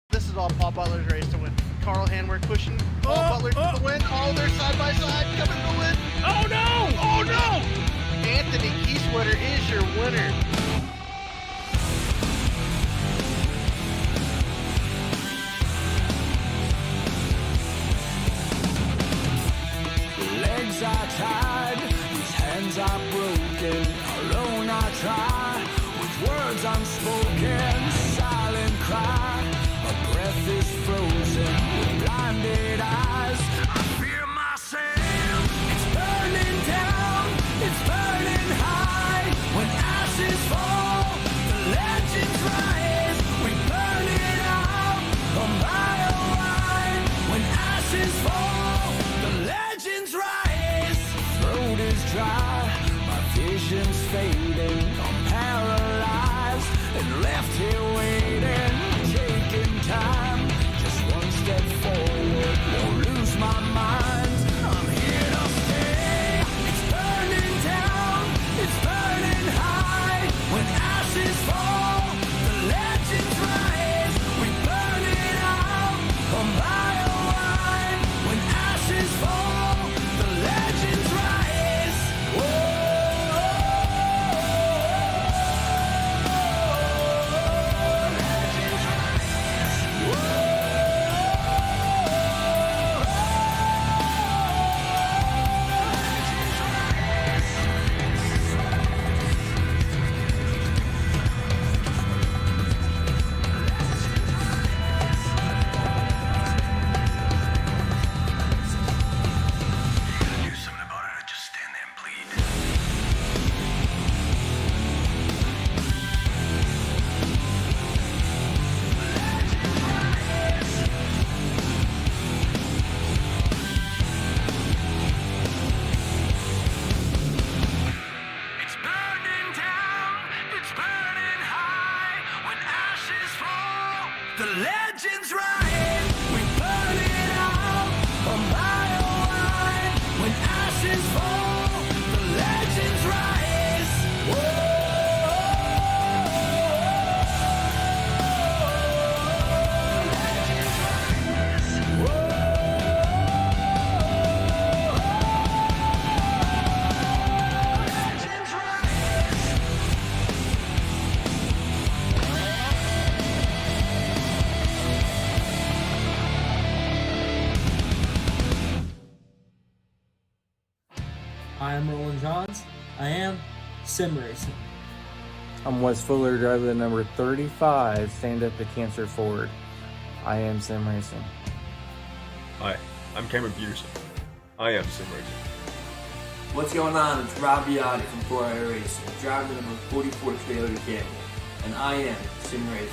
This is all Paul Butler's race to win. Carl Handwerk pushing Paul Butler to the win. Oh, they're side by side coming to the win. Oh no! Oh no! Anthony Kieswetter is your winner. Legs are tied, whose hands are broken. Alone I try, with words unspoken. Silent cry, a breath is frozen. With blinded eyes, I fear myself. It's burning down, it's burning high. When ashes fall, the legends rise. We burn it out, a mile wide. When ashes fall, the legends rise. Throat is dry, my vision's fading. I'm paralyzed and left here waiting, taking time. Just one step forward, won't lose my mind. I'm here to stay. It's burning down, it's burning high. When ashes fall, the legends rise. We burn it out, a mile wide. When ashes fall, the legends rise. Whoa. Do something about it, or just stand there and bleed. It's burning down, it's burning high. When ashes fall, the legends rise. We burn it out, a mile wide. When ashes fall, the legends rise. Whoa. Legends rise. I am Roland Johns. I am sim racing. I'm Wes Fuller, driver the number 35, Stand Up to Cancer Ford. I am sim racing. Hi, I'm Cameron Peterson. I am sim racing. What's going on? It's Rob Biotti from 4i Racing, driving the number 44 Toyota Camry, and I am sim racing.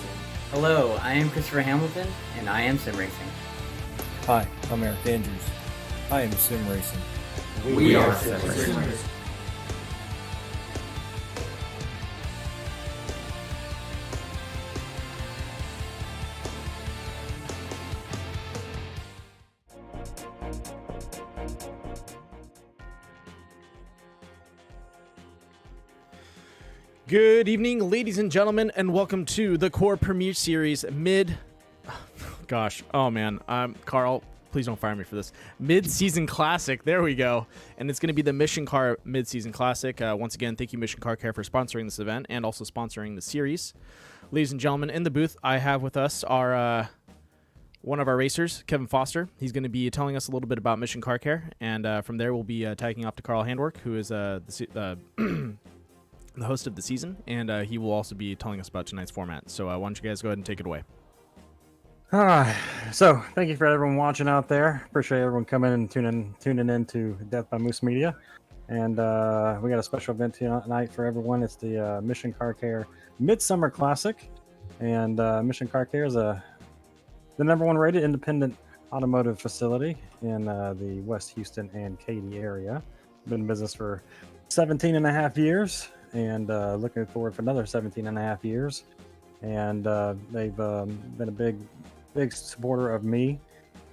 Hello, I am Christopher Hamilton, and I am sim racing. Hi, I'm Eric Andrews. I am sim racing. We are sim racing. Good evening, ladies and gentlemen, and welcome to the Core Premier Series Carl, please don't fire me for this. Mid-season classic. There we go. And it's going to be the Mission Car Mid-season classic. Once again, thank you, Mission Car Care, for sponsoring this event and also sponsoring the series. Ladies and gentlemen, in the booth, I have with us our one of our racers, Kevin Foster. He's going to be telling us a little bit about Mission Car Care, and from there we'll be tagging off to Carl Handwerk, who is the host of the season, and he will also be telling us about tonight's format. So why don't you guys go ahead and take it away. So thank you for everyone watching out there. Appreciate everyone coming and tuning in to Death by Moose Media. And we got a special event tonight for everyone. It's the Mission Car Care Midsummer Classic. And Mission Car Care is the number one rated independent automotive facility in the West Houston and Katy area. Been in business for 17 and a half years. and looking forward for another 17 and a half years. And they've been a big supporter of me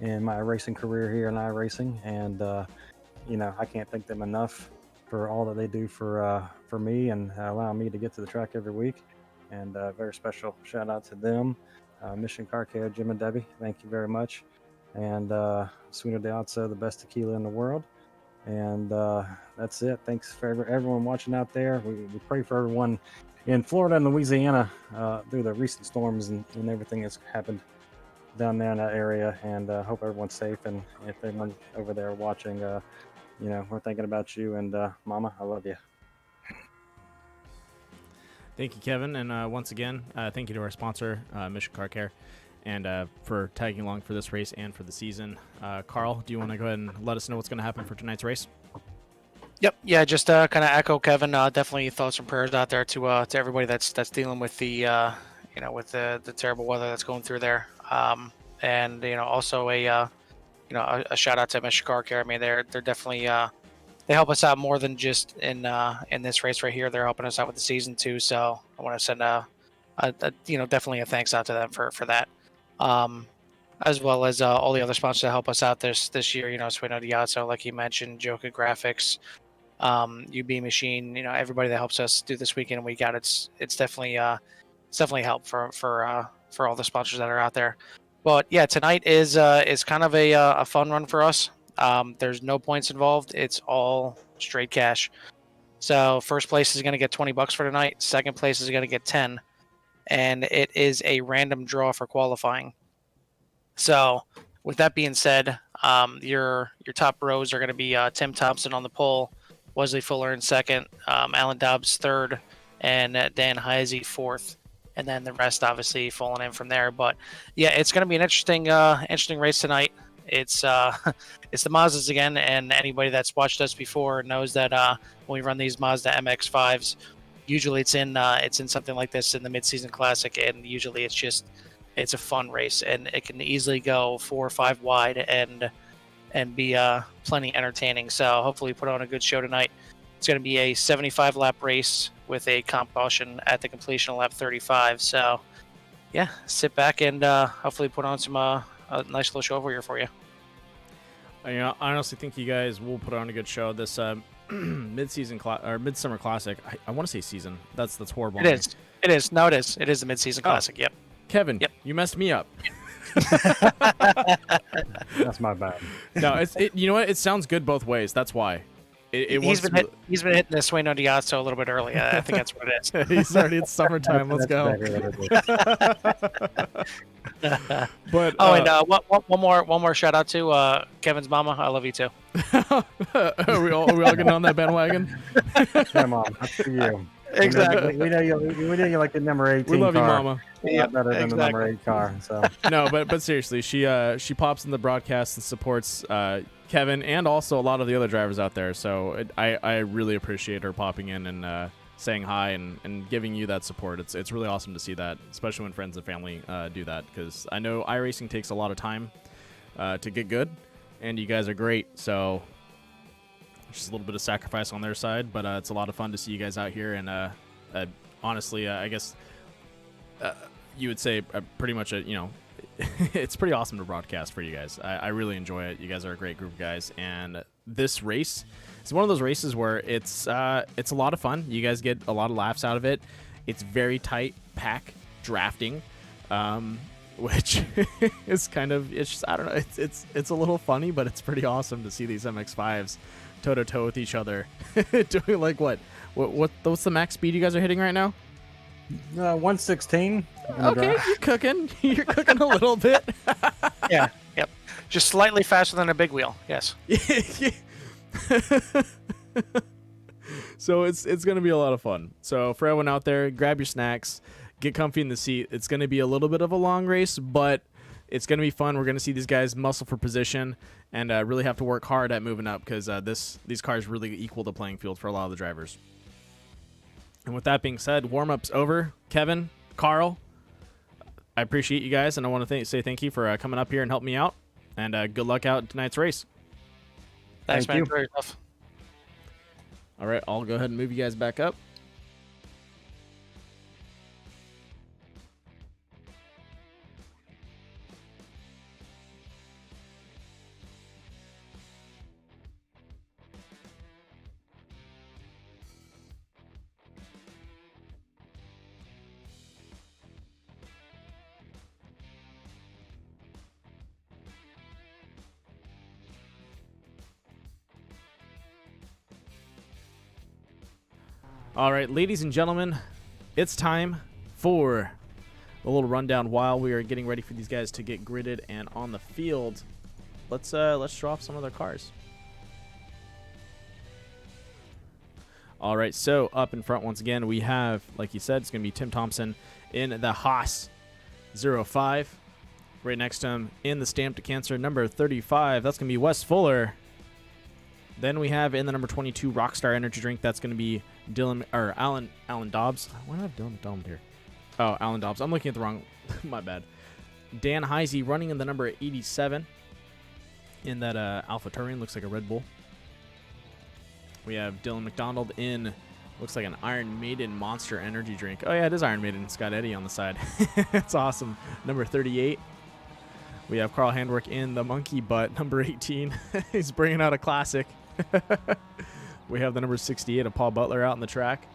in my racing career here in iRacing. And, I can't thank them enough for all that they do for me and allowing me to get to the track every week. And very special shout out to them. Mission Car Care, Jim and Debbie, thank you very much. And Suino de Otso, the best tequila in the world. And that's it. Thanks for everyone watching out there. We pray for everyone in Florida and Louisiana through the recent storms and everything that's happened down there in that area. And hope everyone's safe. And if anyone over there watching, we're thinking about you. And Mama, I love you. Thank you, Kevin. And once again, thank you to our sponsor, Mission Car Care, and for tagging along for this race and for the season. Carl, do you want to go ahead and let us know what's going to happen for tonight's race? Yep. Yeah. Just kind of echo Kevin. Definitely thoughts and prayers out there to everybody that's dealing with the with the terrible weather that's going through there. And also a shout out to Mission Car Care. I mean, they're definitely they help us out more than just in this race right here. They're helping us out with the season too. So I want to send definitely a thanks out to them for that. As well as all the other sponsors that help us out this year. Suino de Otso, like you mentioned, Joka Graphics, UB Machine. Everybody that helps us do this weekend and week out. It's definitely help for all the sponsors that are out there. But yeah, tonight is kind of a fun run for us. There's no points involved. It's all straight cash. So first place is going to get $20 for tonight. Second place is going to get 10, and it is a random draw for qualifying. So with that being said, your top rows are going to be Tim Thompson on the pole, Wesley Fuller in second, Alan Dobbs third, and Dan Heisey fourth. And then the rest obviously falling in from there. But yeah, it's going to be an interesting race tonight. It's it's the Mazdas again, and anybody that's watched us before knows that when we run these Mazda MX-5s, usually it's in something like this in the mid-season classic, and usually it's a fun race, and it can easily go 4 or 5 wide and be plenty entertaining. So hopefully put on a good show tonight. It's going to be a 75 lap race with a comp caution at the completion of lap 35. So yeah, sit back and hopefully put on some a nice little show over here for you. I honestly think you guys will put on a good show. This midsummer classic. I want to say season. That's horrible. It is. It is. No, it is. It is the mid-season classic. Yep. Kevin, Yep. You messed me up. That's my bad. No, you know what? It sounds good both ways. That's why. He's been hitting the Suino de Otso a little bit early. I think that's what it is. He's already it's summertime. Let's go. But and one more shout out to Kevin's mama. I love you too. are we all getting on that bandwagon? Come on, up to you. Exactly. We know you like the number 18. We love you, car. Mama. Yeah, better than the number 8 car. So no, but seriously, she pops in the broadcast and supports Kevin and also a lot of the other drivers out there. So I really appreciate her popping in and saying hi and giving you that support. It's really awesome to see that, especially when friends and family do that, because I know iRacing takes a lot of time to get good, and you guys are great. So just a little bit of sacrifice on their side, but it's a lot of fun to see you guys out here. And honestly, I guess you would say pretty much it's pretty awesome to broadcast for you guys. I really enjoy it. You guys are a great group of guys, and this race is one of those races where it's a lot of fun. You guys get a lot of laughs out of it. It's very tight pack drafting, which is kind of I don't know. It's a little funny, but it's pretty awesome to see these MX-5s toe to toe with each other, doing like what's the max speed you guys are hitting right now? 116. Okay, you're cooking. You're cooking a little bit. Yeah. Yep. Just slightly faster than a big wheel. Yes. So it's gonna be a lot of fun. So for everyone out there, grab your snacks, get comfy in the seat. It's gonna be a little bit of a long race, but it's gonna be fun. We're gonna see these guys muscle for position and really have to work hard at moving up, because these cars really equal the playing field for a lot of the drivers. And with that being said, warm-up's over. Kevin, Carl, I appreciate you guys, and I want to say thank you for coming up here and helping me out. And good luck out in tonight's race. Thanks, Thank man. you. Very tough. All right, I'll go ahead and move you guys back up. All right, ladies and gentlemen, it's time for a little rundown while we are getting ready for these guys to get gridded and on the field. Let's show off some of their cars. All right, so up in front once again we have, like you said, it's going to be Tim Thompson in the Haas 05. Right next to him in the Stamp to Cancer number 35, that's going to be Wes Fuller. Then we have in the number 22 Rockstar Energy Drink, that's going to be Alan Dobbs. Why do I have Dylan McDonald here? Oh, Alan Dobbs. I'm looking at the wrong, my bad. Dan Heisey running in the number 87 in that Alpha Turian, looks like a Red Bull. We have Dylan McDonald in, looks like an Iron Maiden Monster Energy Drink. Oh yeah, it is Iron Maiden. It's got Eddie on the side. It's awesome. Number 38. We have Carl Handwerk in the Monkey Butt, number 18. He's bringing out a classic. We have the number 68 of Paul Butler out in the track.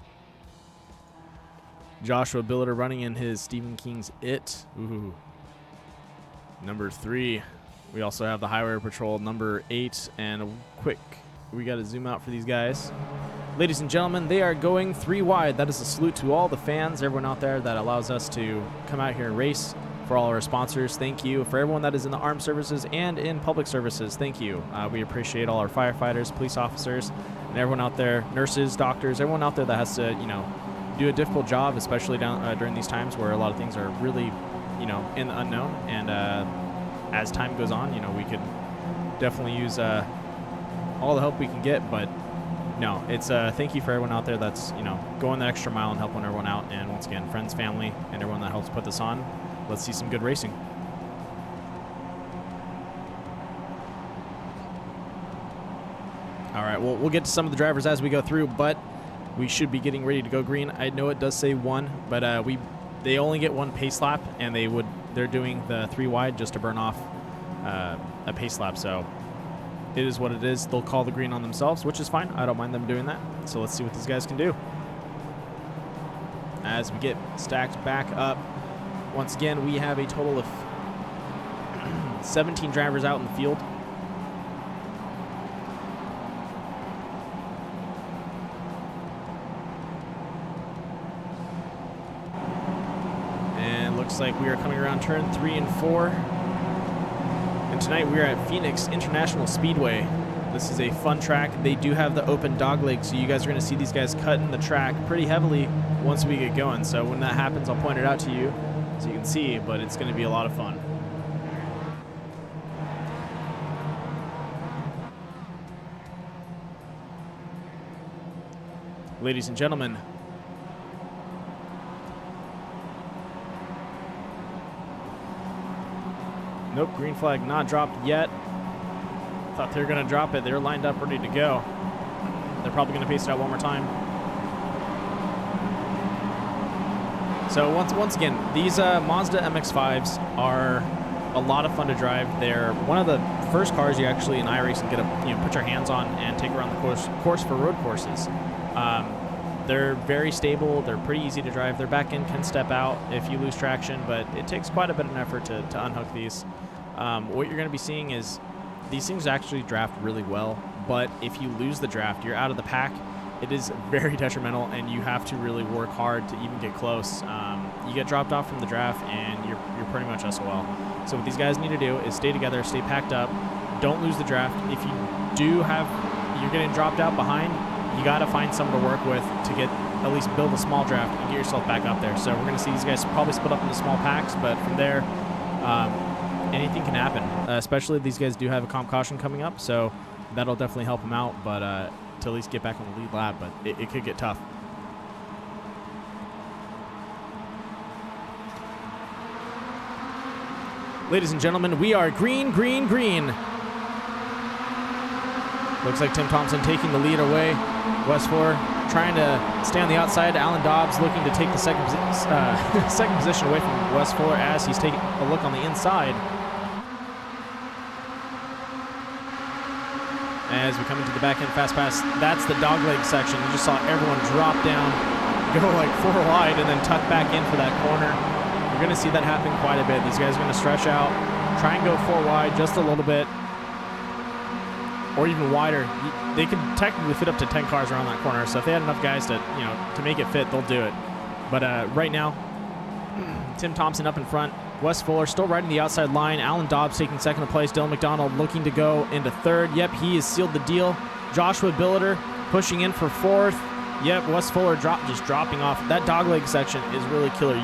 Joshua Billiter running in his Stephen King's It. Ooh. Number 3. We also have the Highway Patrol, number 8. And quick, we got to zoom out for these guys. Ladies and gentlemen, they are going 3 wide. That is a salute to all the fans, everyone out there that allows us to come out here and race. For all our sponsors, thank you. For everyone that is in the armed services and in public services, thank you. We appreciate all our firefighters, police officers, and everyone out there, nurses, doctors, everyone out there that has to, do a difficult job, especially during these times where a lot of things are really, in the unknown. And as time goes on, we could definitely use all the help we can get. But no, it's thank you for everyone out there that's, going the extra mile and helping everyone out. And once again, friends, family, and everyone that helps put this on. Let's see some good racing. All right, well, we'll get to some of the drivers as we go through, but we should be getting ready to go green. I know it does say 1, but they only get 1 pace lap, and they're doing the 3 wide just to burn off a pace lap. So it is what it is. They'll call the green on themselves, which is fine. I don't mind them doing that. So let's see what these guys can do as we get stacked back up. Once again, we have a total of 17 drivers out in the field. And looks like we are coming around turn 3 and 4. And tonight we are at Phoenix International Speedway. This is a fun track. They do have the open dogleg, so you guys are going to see these guys cutting the track pretty heavily once we get going. So when that happens, I'll point it out to you, so you can see, but it's going to be a lot of fun. Ladies and gentlemen, nope, green flag not dropped yet. Thought they were going to drop it. They're lined up, ready to go. They're probably going to pace it out one more time. So once again, these Mazda MX-5s are a lot of fun to drive. They're one of the first cars you actually in iRacing get to put your hands on and take around the course for road courses. They're very stable. They're pretty easy to drive. Their back end can step out if you lose traction, but it takes quite a bit of effort to unhook these. What you're going to be seeing is these things actually draft really well, but if you lose the draft, you're out of the pack. It is very detrimental, and you have to really work hard to even get close. You get dropped off from the draft, and you're pretty much SOL. So what these guys need to do is stay together, stay packed up, don't lose the draft. If you're getting dropped out behind, you got to find someone to work with to get at least build a small draft and get yourself back up there. So we're going to see these guys probably split up into small packs, but from there, anything can happen. Especially these guys do have a comp caution coming up, so that'll definitely help them out. But to at least get back on the lead lap, but it could get tough. Ladies and gentlemen, we are green, green, green. Looks like Tim Thompson taking the lead away. Wes Fuller trying to stay on the outside. Alan Dobbs looking to take the second position away from Wes Fuller as he's taking a look on the inside. As we come into the back end fast pass, that's the dogleg section. You just saw everyone drop down, go like 4 wide, and then tuck back in for that corner. You're going to see that happen quite a bit. These guys are going to stretch out, try and go 4 wide just a little bit. or even wider. They could technically fit up to 10 cars around that corner. So if they had enough guys to, to make it fit, they'll do it. But right now, Tim Thompson up in front. Wes Fuller still riding the outside line. Alan Dobbs taking second place. Dylan McDonald looking to go into third. Yep, he has sealed the deal. Joshua Billiter pushing in for fourth. Yep, Wes Fuller just dropping off. That dogleg section is really killer.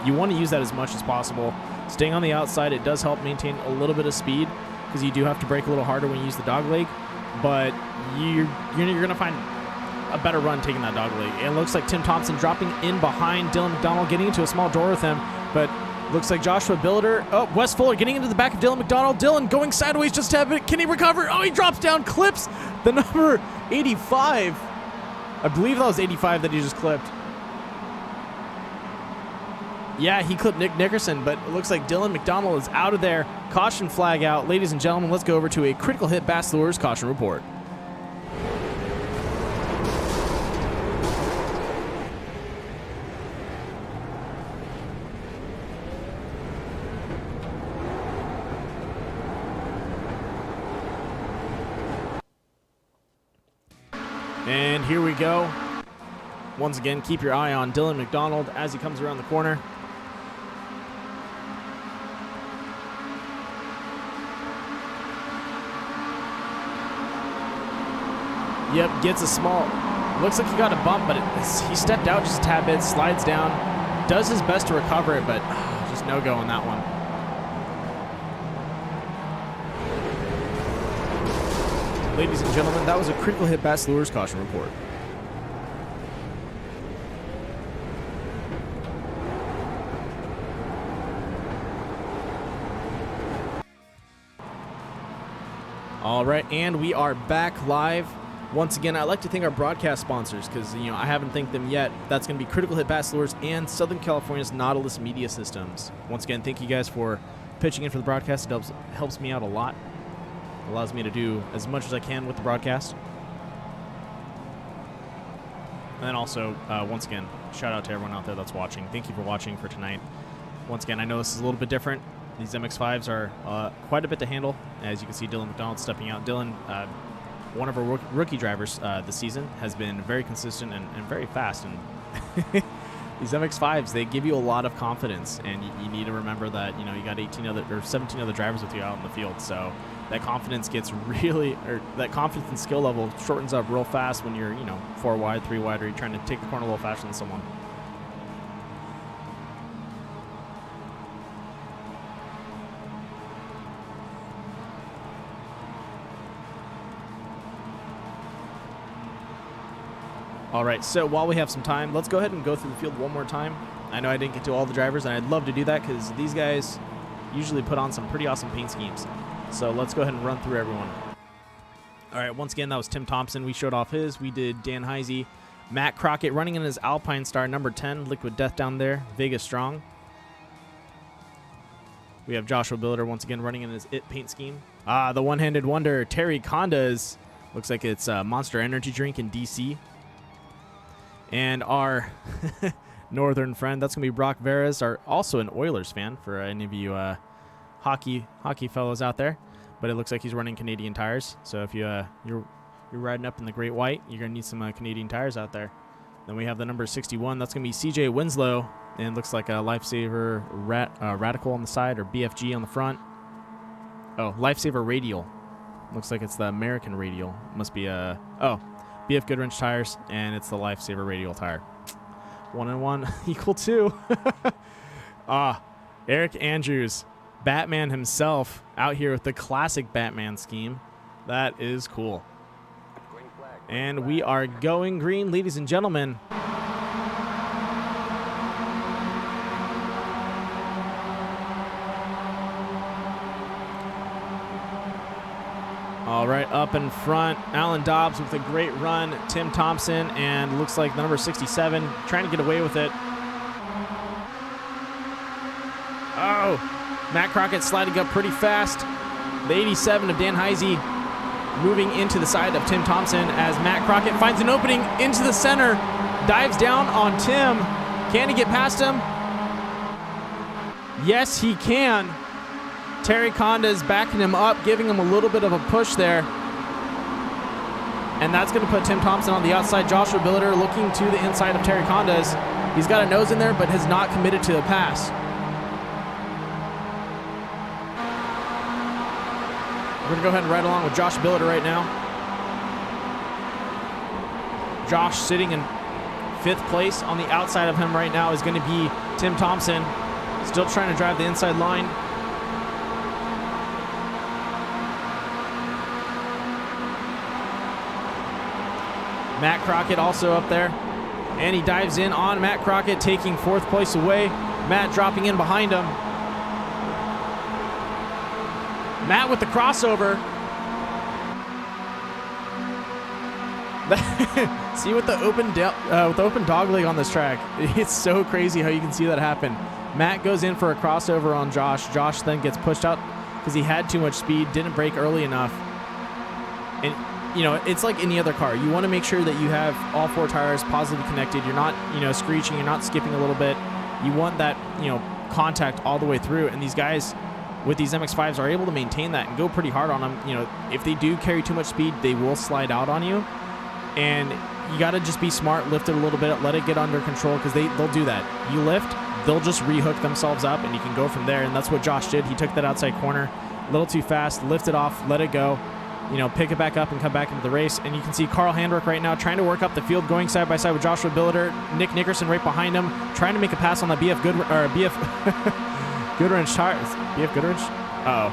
You want to use that as much as possible. Staying on the outside, it does help maintain a little bit of speed because you do have to brake a little harder when you use the dogleg. But you're going to find a better run taking that dogleg. It looks like Tim Thompson dropping in behind Dylan McDonald, getting into a small door with him, but looks like Joshua Billiter. Oh, Wes Fuller getting into the back of Dylan McDonald. Dylan going sideways just to have it. Can he recover? Oh, he drops down, clips the number 85. I believe that was 85 that he just clipped. Yeah, he clipped Nick Nickerson, but it looks like Dylan McDonald is out of there. Caution flag out. Ladies and gentlemen, let's go over to a critical hit Bass Lures caution report. And here we go. Once again, keep your eye on Dylan McDonald as he comes around the corner. Yep, gets a small. Looks like he got a bump, but he stepped out just a tad bit, slides down, does his best to recover it, but just no go on that one. Ladies and gentlemen, that was a critical hit Bass Lures caution report. All right, and we are back live. Once again, I'd like to thank our broadcast sponsors because, I haven't thanked them yet. That's going to be Critical Hit Bass Lures and Southern California's Nautilus Media Systems. Once again, thank you guys for pitching in for the broadcast. It helps me out a lot. Allows me to do as much as I can with the broadcast. And then also, once again, shout out to everyone out there that's watching. Thank you for watching for tonight. Once again, I know this is a little bit different. These MX-5s are quite a bit to handle. As you can see, Dylan McDonald stepping out. Dylan, one of our rookie drivers this season, has been very consistent and very fast. And these MX-5s, they give you a lot of confidence. And you need to remember that, you got 17 other drivers with you out in the field. So that confidence gets that confidence and skill level shortens up real fast when you're, 4 wide, 3 wide, or you're trying to take the corner a little faster than someone. All right, so while we have some time, let's go ahead and go through the field one more time. I know I didn't get to all the drivers, and I'd love to do that because these guys usually put on some pretty awesome paint schemes. So let's go ahead and run through everyone. All right, once again, that was Tim Thompson. We showed off his. We did Dan Heisey. Matt Crockett running in his Alpine Star number 10, Liquid Death down there, Vegas Strong. We have Joshua Billiter once again running in his IT paint scheme. The one-handed wonder, Terry Conda's. Looks like it's a Monster Energy drink in DC. And our northern friend, that's going to be Brock Veras, also an Oilers fan for any of you hockey fellows out there. But it looks like he's running Canadian tires. So if you're riding up in the Great White, you're going to need some Canadian tires out there. Then we have the number 61. That's going to be CJ Winslow. And it looks like a Lifesaver Radical on the side, or BFG on the front. Oh, Lifesaver Radial. Looks like it's the American Radial. Must be BF Goodwrench tires, and it's the Lifesaver Radial tire. 1 and 1 equal 2. Eric Andrews, Batman himself, out here with the classic Batman scheme. That is cool. And we are going green, ladies and gentlemen. All right, up in front, Alan Dobbs with a great run. Tim Thompson, and looks like the number 67 trying to get away with it. Oh, Matt Crockett sliding up pretty fast. The 87 of Dan Heisey moving into the side of Tim Thompson as Matt Crockett finds an opening into the center, dives down on Tim. Can he get past him? Yes, he can. Terry Conda's backing him up, giving him a little bit of a push there. And that's going to put Tim Thompson on the outside. Joshua Billiter looking to the inside of Terry Condas. He's got a nose in there, but has not committed to the pass. We're going to go ahead and ride along with Josh Billiter right now. Josh sitting in 5th place. On the outside of him right now is going to be Tim Thompson. Still trying to drive the inside line. Matt Crockett also up there. And he dives in on Matt Crockett, taking 4th place away. Matt dropping in behind him. Matt with the crossover. See with the open dog leg on this track. It's so crazy how you can see that happen. Matt goes in for a crossover on Josh. Josh then gets pushed out because he had too much speed, didn't brake early enough. And you know, it's like any other car. You want to make sure that you have all 4 tires positively connected. You're not, you know, screeching. You're not skipping a little bit. You want that, you know, contact all the way through. And these guys with these MX-5s are able to maintain that and go pretty hard on them. You know, if they do carry too much speed, they will slide out on you. And you got to just be smart, lift it a little bit, let it get under control, because they'll do that. You lift, they'll just rehook themselves up, and you can go from there. And that's what Josh did. He took that outside corner a little too fast, lifted off, let it go. You know, pick it back up and come back into the race. And you can see Carl Handwerk right now trying to work up the field, going side by side with Joshua Billiter. Nick Nickerson right behind him, trying to make a pass on the BF Goodwrench tires. BF Goodwrench? Uh-oh.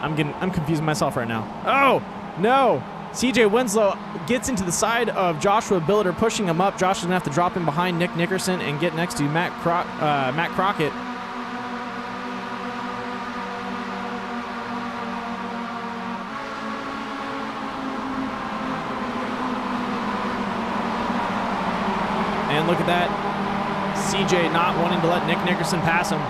I'm confusing myself right now. Oh, no. CJ Winslow gets into the side of Joshua Billiter, pushing him up. Josh is going to have to drop in behind Nick Nickerson and get next to Matt Crockett. And look at that. CJ not wanting to let Nick Nickerson pass him.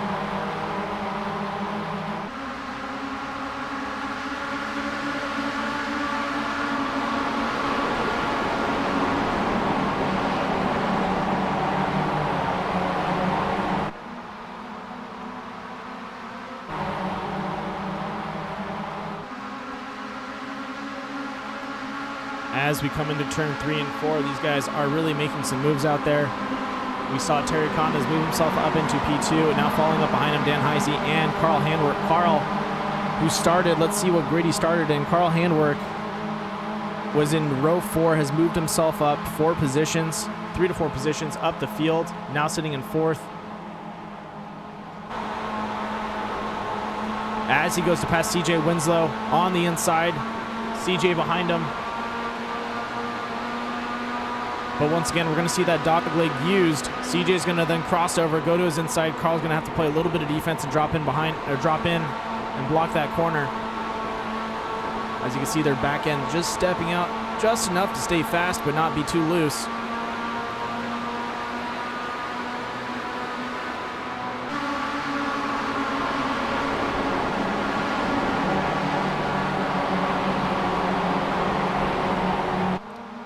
As we come into turn 3 and 4, these guys are really making some moves out there. We saw Terry Condas move himself up into P2, and now following up behind him, Dan Heisey and Carl Handwerk. Carl, who started, let's see what grid he started in. Carl Handwerk was in row 4, has moved himself up 4 positions, 3 to 4 positions up the field, now sitting in 4th. As he goes to pass CJ Winslow on the inside, CJ behind him. But once again, we're going to see that dog leg used. CJ's going to then cross over, go to his inside. Carl's going to have to play a little bit of defense and drop in and block that corner. As you can see, their back end just stepping out just enough to stay fast but not be too loose.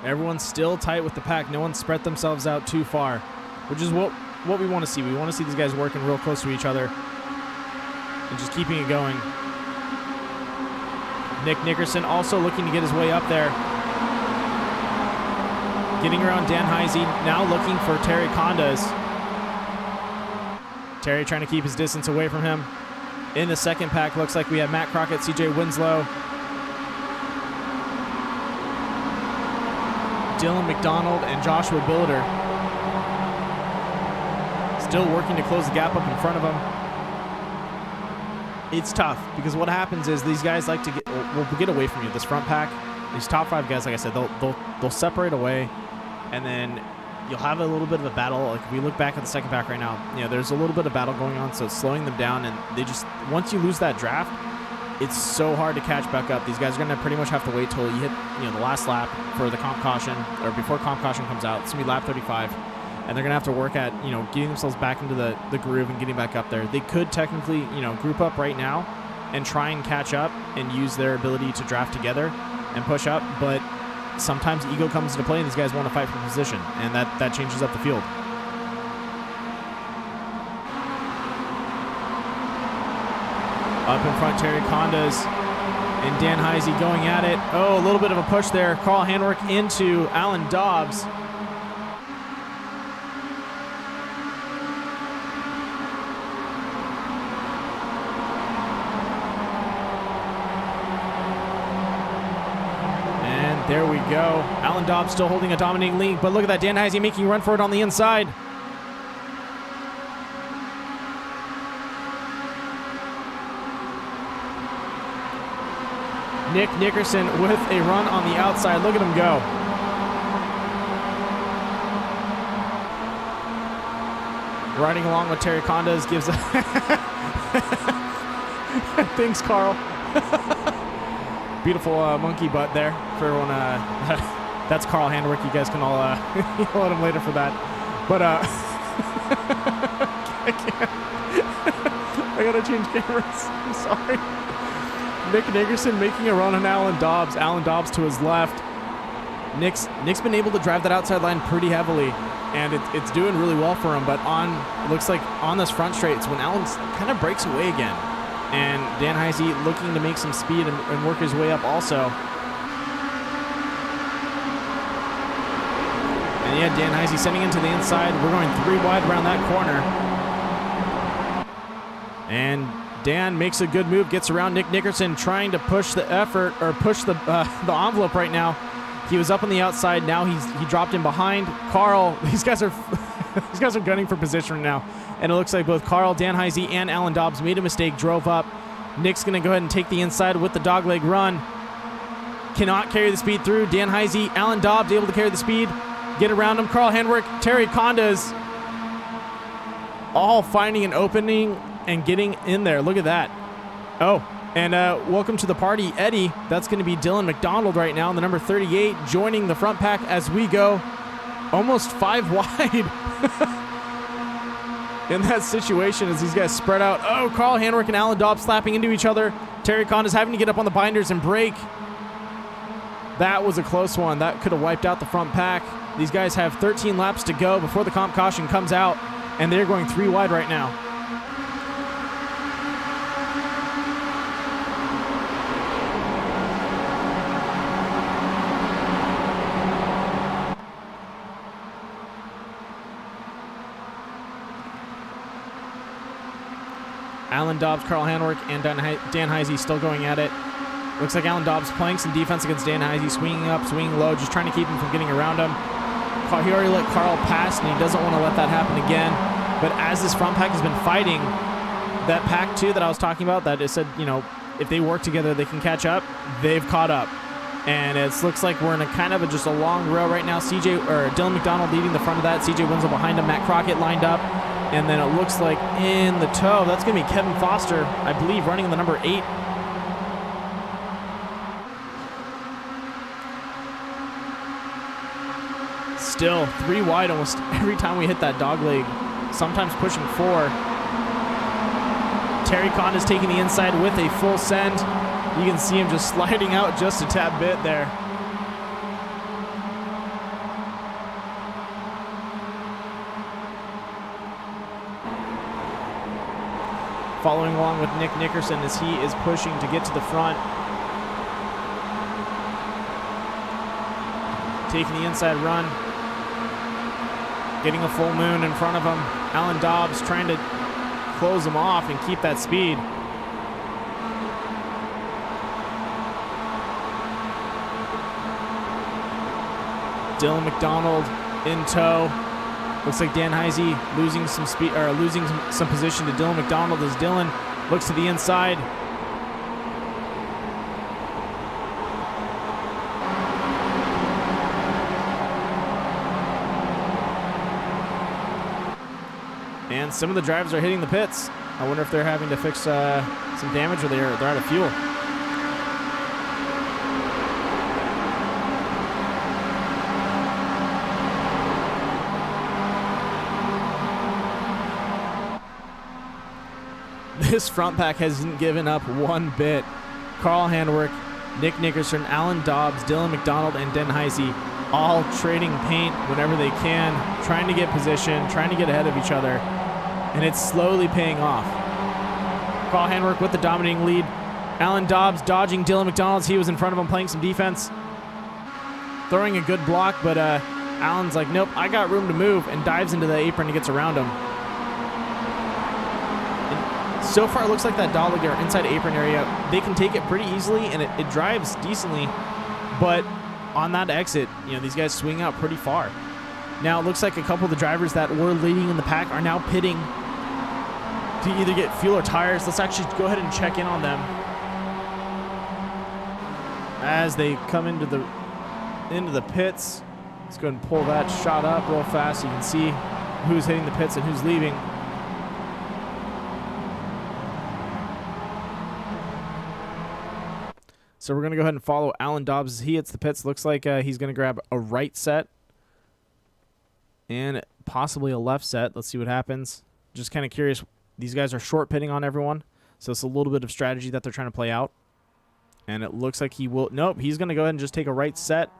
Everyone's still tight with the pack. No one spread themselves out too far, which is what we want to see. We want to see these guys working real close to each other and just keeping it going. Nick Nickerson also looking to get his way up there. Getting around Dan Heisey, now looking for Terry Condas. Terry trying to keep his distance away from him. In the second pack, looks like we have Matt Crockett, CJ Winslow, Dylan McDonald, and Joshua Billiter. Still working to close the gap up in front of him. It's tough because what happens is these guys like to get away from you. This front pack, these top 5 guys, like I said, they'll separate away, and then you'll have a little bit of a battle. Like if we look back at the second pack right now, you know, there's a little bit of battle going on, so it's slowing them down, and they just, once you lose that draft, it's so hard to catch back up. These guys are going to pretty much have to wait till you hit, you know, the last lap for the comp caution, or before comp caution comes out. It's going to be lap 35, and they're going to have to work at, you know, getting themselves back into the groove and getting back up there. They could technically, you know, group up right now and try and catch up and use their ability to draft together and push up, but sometimes ego comes into play and these guys want to fight for position, and that changes up the field. Up in front, Terry Condas And Dan Heisey going at it. Oh, a little bit of a push there. Carl Handwerk into Alan Dobbs. And there we go. Alan Dobbs still holding a dominating lead, but look at that. Dan Heisey making a run for it on the inside. Nick Nickerson with a run on the outside. Look at him go. Riding along with Terry Condas gives a... Thanks, Carl. Beautiful monkey butt there for everyone. That's Carl Handwerk. You guys can all yell at him later for that. But I can't. I gotta change cameras. I'm sorry. Nick Nickerson making a run on Alan Dobbs. Alan Dobbs to his left. Nick's been able to drive that outside line pretty heavily, and it's doing really well for him. But it looks like on this front straight, it's when Alan kind of breaks away again. And Dan Heisey looking to make some speed and work his way up also. And yeah, Dan Heisey sending into the inside. We're going 3 wide around that corner. And Dan makes a good move, gets around Nick Nickerson, trying to push the effort, or push the envelope right now. He was up on the outside, now he dropped in behind. Carl, these guys are these guys are gunning for position right now. And it looks like both Carl, Dan Heisey, and Alan Dobbs made a mistake, drove up. Nick's gonna go ahead and take the inside with the dogleg run. Cannot carry the speed through. Dan Heisey, Alan Dobbs able to carry the speed. Get around him. Carl Handwerk, Terry Condas, all finding an opening and getting in there. Look at that. Oh, and welcome to the party, Eddie. That's going to be Dylan McDonald right now in the number 38, joining the front pack as we go almost 5 wide in that situation as these guys spread out. Oh, Carl Handwerk and Alan Dobbs slapping into each other. Terry Condas having to get up on the binders and brake. That was a close one. That could have wiped out the front pack. These guys have 13 laps to go before the comp caution comes out, and they're going 3 wide right now. Alan Dobbs, Carl Handwerk, and Dan Heisey still going at it. Looks like Alan Dobbs playing some defense against Dan Heisey, swinging up, swinging low, just trying to keep him from getting around him. He already let Carl pass, and he doesn't want to let that happen again. But as this front pack has been fighting, that pack 2 that I was talking about, that it said, you know, if they work together, they can catch up. They've caught up. And it looks like we're in a kind of just a long row right now. Dylan McDonald leading the front of that. CJ Winslow behind him. Matt Crockett lined up. And then it looks like in the toe, that's going to be Kevin Foster, I believe, running in the number 8. Still 3 wide almost every time we hit that dog leg, sometimes pushing 4. Terry Condas taking the inside with a full send. You can see him just sliding out just a tad bit there. Following along with Nick Nickerson as he is pushing to get to the front. Taking the inside run. Getting a full moon in front of him. Alan Dobbs trying to close him off and keep that speed. Dylan McDonald in tow. Looks like Dan Heisey losing some speed, or losing some position to Dylan McDonald as Dylan looks to the inside. And some of the drivers are hitting the pits. I wonder if they're having to fix some damage, or they're out of fuel. This front pack hasn't given up one bit. Carl Handwerk, Nick Nickerson, Alan Dobbs, Dylan McDonald, and Dan Heisey all trading paint whenever they can, trying to get position, trying to get ahead of each other, and it's slowly paying off. Carl Handwerk with the dominating lead. Alan Dobbs dodging Dylan McDonald's. He was in front of him playing some defense. Throwing a good block, but Alan's like, nope, I got room to move, and dives into the apron and gets around him. And so far, it looks like that Dolliger inside apron area, they can take it pretty easily, and it drives decently, but on that exit, you know, these guys swing out pretty far. Now, it looks like a couple of the drivers that were leading in the pack are now pitting to either get fuel or tires. Let's actually go ahead and check in on them as they come into the pits. Let's go ahead and pull that shot up real fast so you can see who's hitting the pits and who's leaving. So we're going to go ahead and follow Alan Dobbs as he hits the pits. Looks like he's going to grab a right set and possibly a left set. Let's see what happens. Just kind of curious. These guys are short pitting on everyone, so it's a little bit of strategy that they're trying to play out. And it looks like he will. Nope, he's going to go ahead and just take a right set.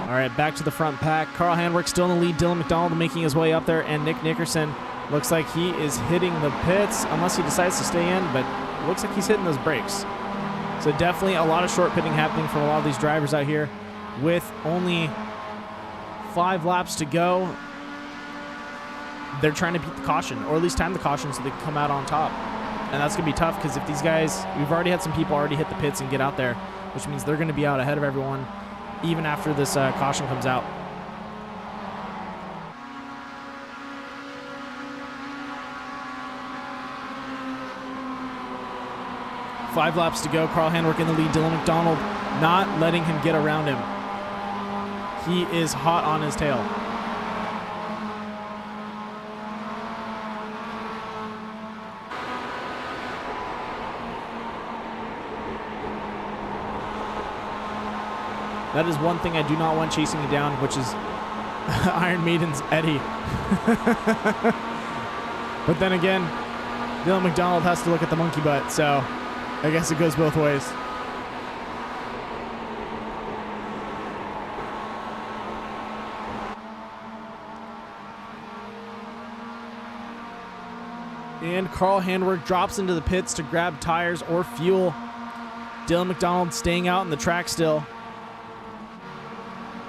All right, back to the front pack. Carl Handwerk still in the lead. Dylan McDonald making his way up there, and Nick Nickerson looks like he is hitting the pits, unless he decides to stay in, but it looks like he's hitting those brakes. So definitely a lot of short pitting happening from a lot of these drivers out here. With only 5 laps to go, they're trying to beat the caution, or at least time the caution so they can come out on top. And that's going to be tough because if these guys, we've already had some people already hit the pits and get out there, which means they're going to be out ahead of everyone even after this caution comes out. Five laps to go. Carl Handwerk in the lead. Dylan McDonald not letting him get around him. He is hot on his tail. That is one thing I do not want chasing you down, which is Iron Maiden's Eddie. But then again, Dylan McDonald has to look at the monkey butt, so I guess it goes both ways. And Carl Handwerk drops into the pits to grab tires or fuel. Dylan McDonald staying out in the track still.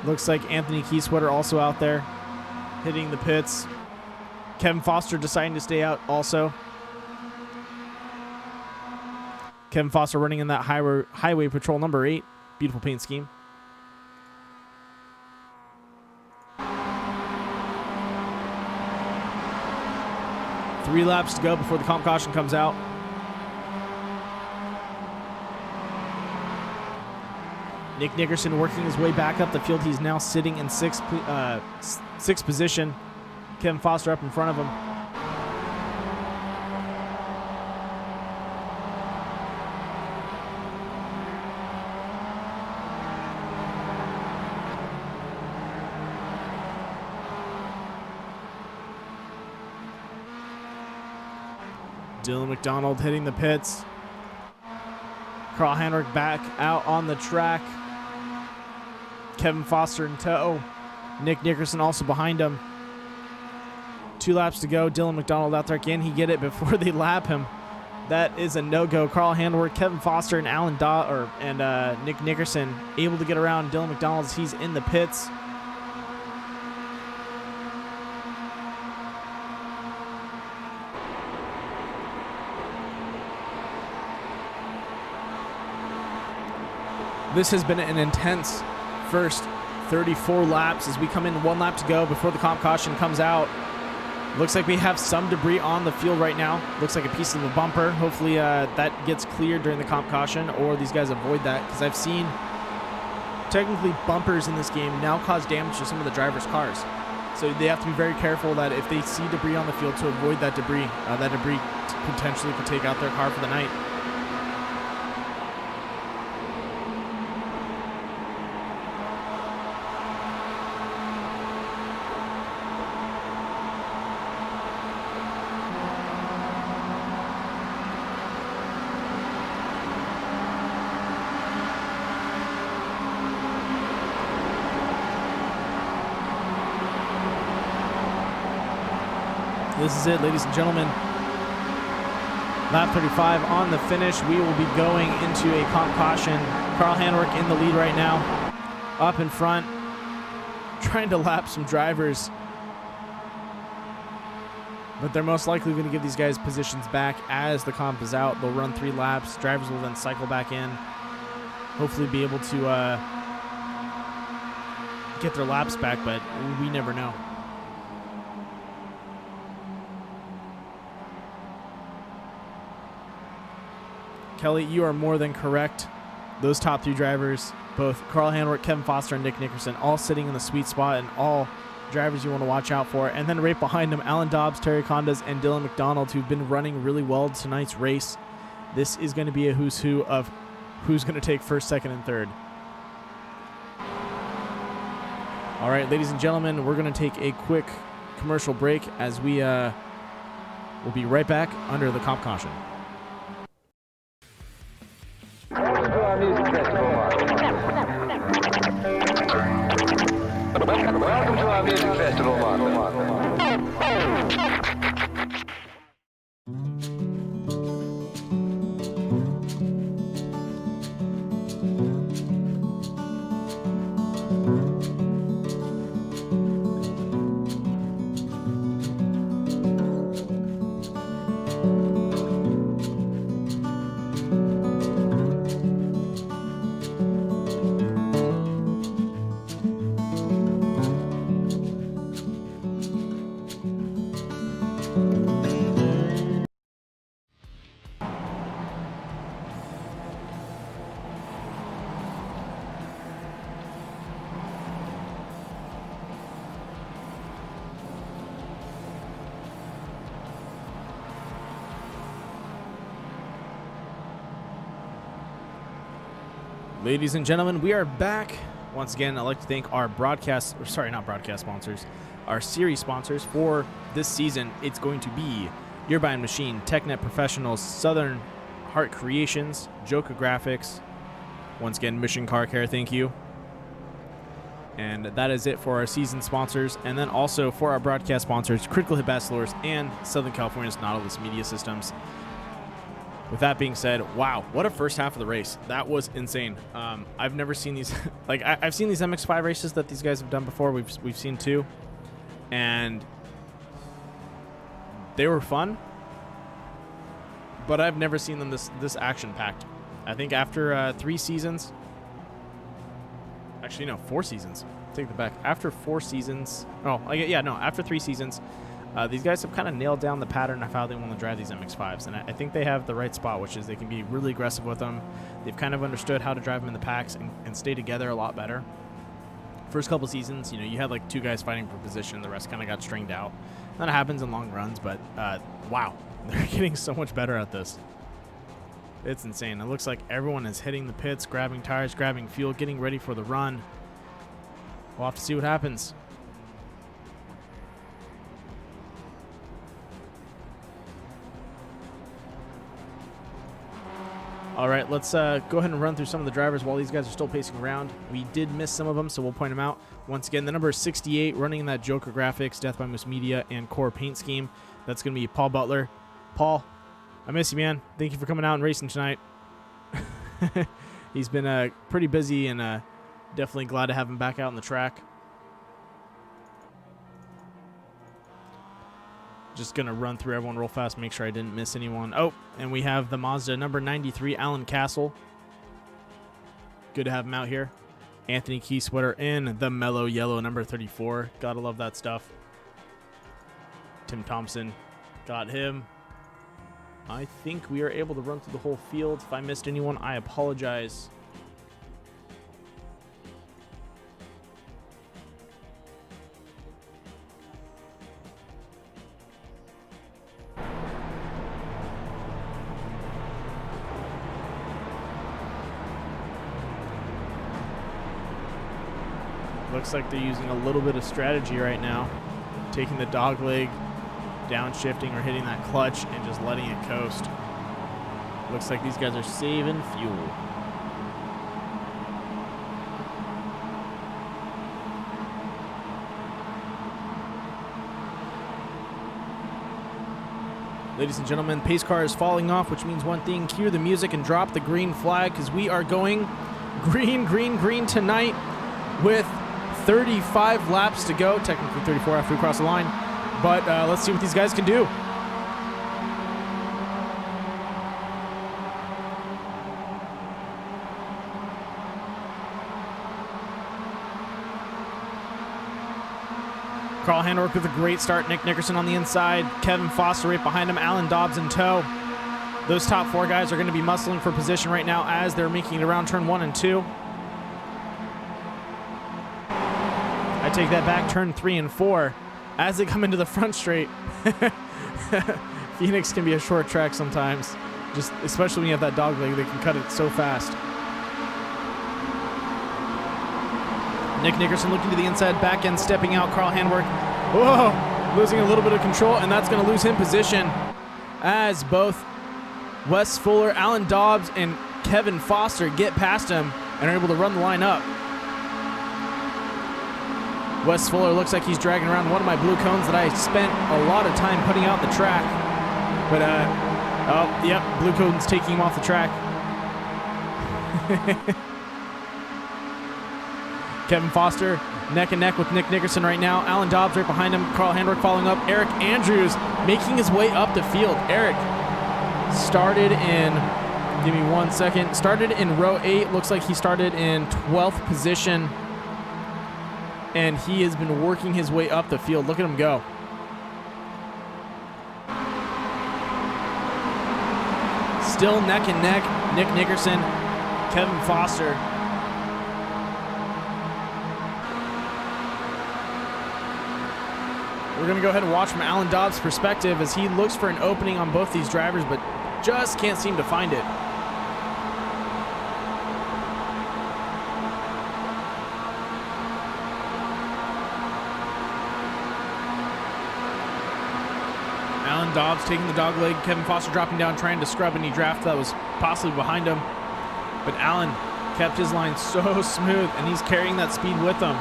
Looks like Anthony Keysweater also out there hitting the pits. Kevin Foster deciding to stay out also. Kevin Foster running in that highway patrol number 8. Beautiful paint scheme. Three laps to go before the comp caution comes out. Nick Nickerson working his way back up the field. He's now sitting in sixth position. Kevin Foster up in front of him. Dylan McDonald hitting the pits. Carl Handwerk back out on the track. Kevin Foster in tow. Nick Nickerson also behind him. 2 laps to go. Dylan McDonald out there. Can he get it before they lap him? That is a no-go. Carl Handwerk, Kevin Foster, and Nick Nickerson able to get around Dylan McDonald as he's in the pits. This has been an intense first 34 laps as we come in 1 lap to go before the comp caution comes out. Looks like we have some debris on the field right now. Looks like a piece of a bumper. Hopefully that gets cleared during the comp caution, or these guys avoid that, because I've seen technically bumpers in this game now cause damage to some of the drivers' cars. So they have to be very careful that if they see debris on the field to avoid that debris potentially could take out their car for the night. This is it, ladies and gentlemen. Lap 35 on the finish. We will be going into a comp caution. Carl Handwerk in the lead right now. Up in front. Trying to lap some drivers. But they're most likely going to give these guys positions back as the comp is out. They'll run 3 laps. Drivers will then cycle back in. Hopefully be able to get their laps back, but we never know. Kelly, you are more than correct. Those top 3 drivers, both Carl Handwerk, Kevin Foster, and Nick Nickerson, all sitting in the sweet spot, and all drivers you want to watch out for. And then right behind them, Alan Dobbs, Terry Condas, and Dylan McDonald, who've been running really well tonight's race. This is going to be a who's who of who's going to take first, second, and third. All right, ladies and gentlemen, we're going to take a quick commercial break as we will be right back under the comp caution. Welcome to our music festival, Mark. Welcome to our music festival, Mark. Ladies and gentlemen, we are back. Once again, I'd like to thank our sponsors, our series sponsors for this season. It's going to be Yearbind Machine, TechNet Professionals, Southern Heart Creations, Joka Graphics. Once again, Mission Car Care, thank you. And that is it for our season sponsors. And then also for our broadcast sponsors, Critical Hit Bachelors and Southern California's Nautilus Media Systems. With that being said, wow, what a first half of the race. That was insane. I've never seen these, like I've seen these MX-5 races that these guys have done before. We've seen 2, and they were fun, but I've never seen them this action-packed. I think after 3 seasons, actually no, 4 seasons. Take that back. After 4 seasons, after 3 seasons, these guys have kind of nailed down the pattern of how they want to drive these MX-5s, and I think they have the right spot, which is they can be really aggressive with them. They've kind of understood how to drive them in the packs and stay together a lot better. First couple seasons, you had like 2 guys fighting for position, the rest kind of got stringed out. That happens in long runs, but wow, they're getting so much better at this. It's insane. It looks like everyone is hitting the pits, grabbing tires, grabbing fuel, getting ready for the run. We'll have to see what happens. All right, let's go ahead and run through some of the drivers while these guys are still pacing around. We did miss some of them, so we'll point them out. Once again, the number is 68, running in that Joka Graphics, Death by Moose Media, and Core Paint Scheme. That's going to be Paul Butler. Paul, I miss you, man. Thank you for coming out and racing tonight. He's been pretty busy, and definitely glad to have him back out on the track. Just going to run through everyone real fast, make sure I didn't miss anyone. Oh, and we have the Mazda number 93, Alan Castle. Good to have him out here. Anthony Keysweater in the mellow yellow number 34. Gotta love that stuff. Tim Thompson, got him. I think we are able to run through the whole field. If I missed anyone, I apologize. Looks like they're using a little bit of strategy right now. Taking the dog leg, downshifting or hitting that clutch and just letting it coast. Looks like these guys are saving fuel. Ladies and gentlemen, pace car is falling off, which means one thing: cue the music and drop the green flag, because we are going green, green, green tonight with 35 laps to go. Technically 34 after we cross the line, but let's see what these guys can do. Carl Handwerk with a great start. Nick Nickerson on the inside. Kevin Foster right behind him. Alan Dobbs in tow. Those top 4 guys are going to be muscling for position right now as they're making it around turn 1 and 2. I take that back, turn 3 and 4. As they come into the front straight, Phoenix can be a short track sometimes. Just especially when you have that dog leg, they can cut it so fast. Nick Nickerson looking to the inside, back end stepping out. Carl Handwerk, whoa, losing a little bit of control, and that's going to lose him position as both Wes Fuller, Alan Dobbs, and Kevin Foster get past him and are able to run the line up. Wes Fuller looks like he's dragging around one of my blue cones that I spent a lot of time putting out the track. But, oh, yep, blue cone's taking him off the track. Kevin Foster neck and neck with Nick Nickerson right now. Alan Dobbs right behind him. Carl Handwerk following up. Eric Andrews making his way up the field. Eric started in, give me 1 second, started in row 8. Looks like he started in 12th position. And he has been working his way up the field. Look at him go. Still neck and neck. Nick Nickerson, Kevin Foster. We're going to go ahead and watch from Alan Dobbs' perspective as he looks for an opening on both these drivers, but just can't seem to find it. Alan Dobbs taking the dog leg. Kevin Foster dropping down, trying to scrub any draft that was possibly behind him. But Alan kept his line so smooth, and he's carrying that speed with him.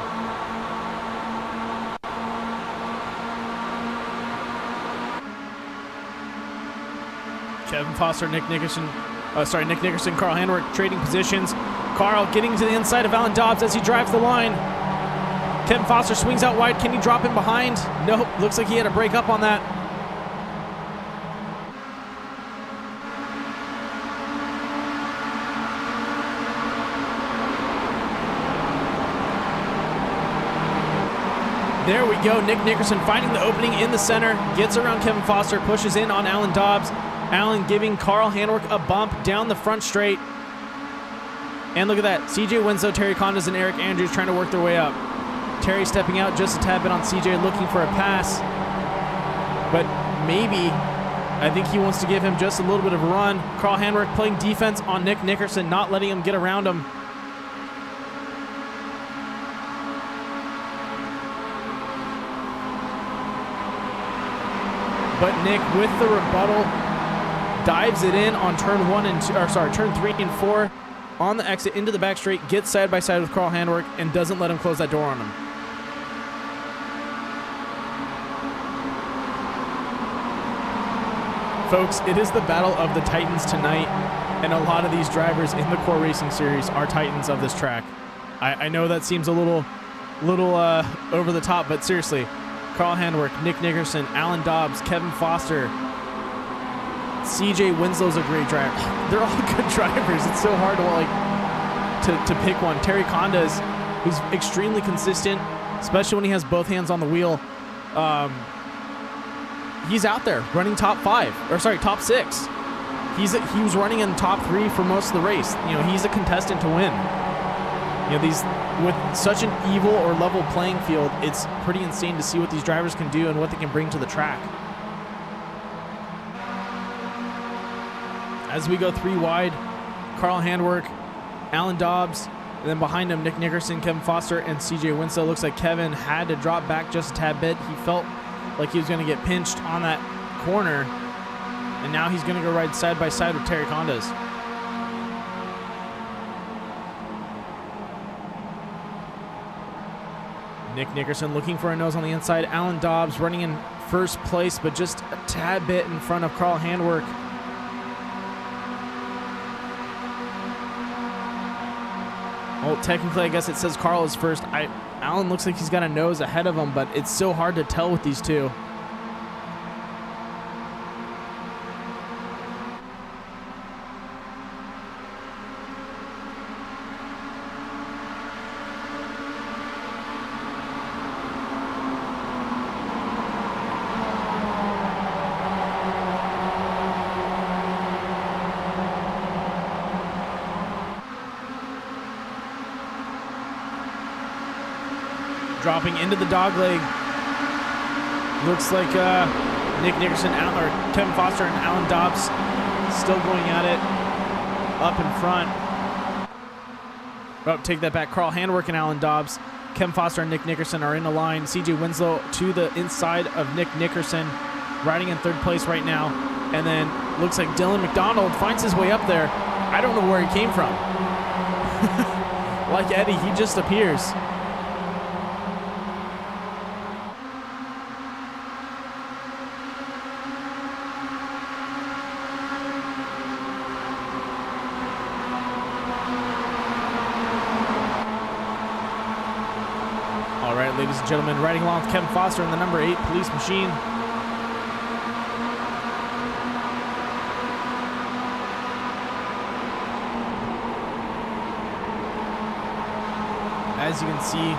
Kevin Foster, Nick Nickerson, Carl Handwerk trading positions. Carl getting to the inside of Alan Dobbs as he drives the line. Kevin Foster swings out wide. Can he drop him behind? Nope. Looks like he had to break up on that. There we go. Nick Nickerson finding the opening in the center. Gets around Kevin Foster. Pushes in on Alan Dobbs. Alan giving Carl Handwerk a bump down the front straight. And look at that. CJ Winslow, Terry Condas, and Eric Andrews trying to work their way up. Terry stepping out just a tad bit on CJ, looking for a pass. But maybe, I think he wants to give him just a little bit of a run. Carl Handwerk playing defense on Nick Nickerson, not letting him get around him. But Nick, with the rebuttal, dives it in on turn 3 and 4 on the exit into the back straight, gets side by side with Carl Handwerk, and doesn't let him close that door on him. Folks, it is the battle of the Titans tonight, and a lot of these drivers in the Core Racing Series are Titans of this track. I know that seems a little over the top, but seriously, Carl Handwerk, Nick Nickerson, Alan Dobbs, Kevin Foster, CJ Winslow's a great driver. They're all good drivers. It's so hard to pick one. Terry Condas, who's extremely consistent, especially when he has both hands on the wheel. He's out there running top 6. He was running in top 3 for most of the race. You know, he's a contestant to win. You know, these, with such an evil or level playing field, it's pretty insane to see what these drivers can do and what they can bring to the track. As we go 3 wide, Carl Handwerk, Alan Dobbs, and then behind him, Nick Nickerson, Kevin Foster, and CJ Winslow. Looks like Kevin had to drop back just a tad bit. He felt like he was going to get pinched on that corner, and now he's going to go ride side by side with Terry Condas. Nick Nickerson looking for a nose on the inside. Alan Dobbs running in first place, but just a tad bit in front of Carl Handwerk. Well, technically, I guess it says Carl is first. Alan looks like he's got a nose ahead of him, but it's so hard to tell with these two. Dropping into the dog leg. Looks like Nick Nickerson, or Kevin Foster and Alan Dobbs still going at it up in front. Oh, take that back. Carl Handwerk and Alan Dobbs. Kevin Foster and Nick Nickerson are in the line. CJ Winslow to the inside of Nick Nickerson, riding in third place right now. And then looks like Dylan McDonald finds his way up there. I don't know where he came from. Like Eddie, he just appears. Ladies and gentlemen, riding along with Kevin Foster in the number 8 Police Machine. As you can see,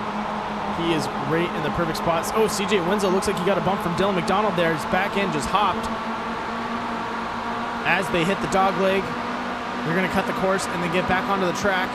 he is right in the perfect spots. Oh, CJ Winslow looks like he got a bump from Dylan McDonald there. His back end just hopped. As they hit the dog leg, they're going to cut the course and then get back onto the track.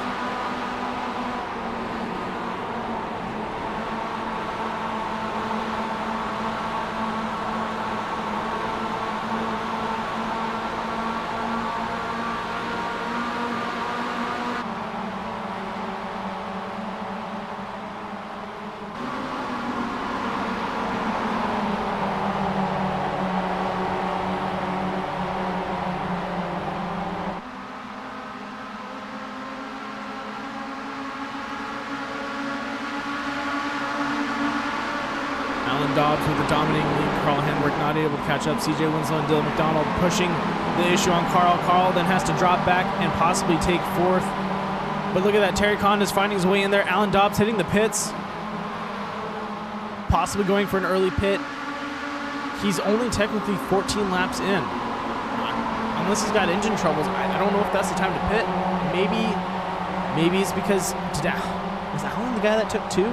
Dobbs with a dominating lead. Carl Handwerk not able to catch up. CJ Winslow and Dylan McDonald pushing the issue on Carl. Carl then has to drop back and possibly take fourth. But look at that. Terry Condon is finding his way in there. Alan Dobbs hitting the pits. Possibly going for an early pit. He's only technically 14 laps in. Unless he's got engine troubles. I don't know if that's the time to pit. Maybe it's because... Was Alan the guy that took 2?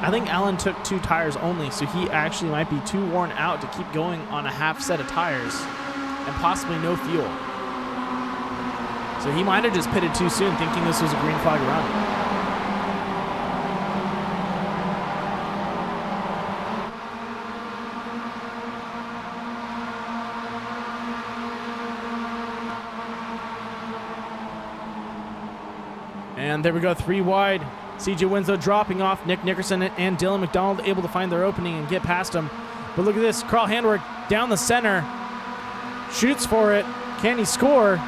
I think Alan took 2 tires only, so he actually might be too worn out to keep going on a half set of tires and possibly no fuel. So he might have just pitted too soon thinking this was a green flag run. And there we go, 3 wide. CJ Winslow dropping off. Nick Nickerson and Dylan McDonald able to find their opening and get past him. But look at this. Carl Handwerk down the center. Shoots for it. Can he score?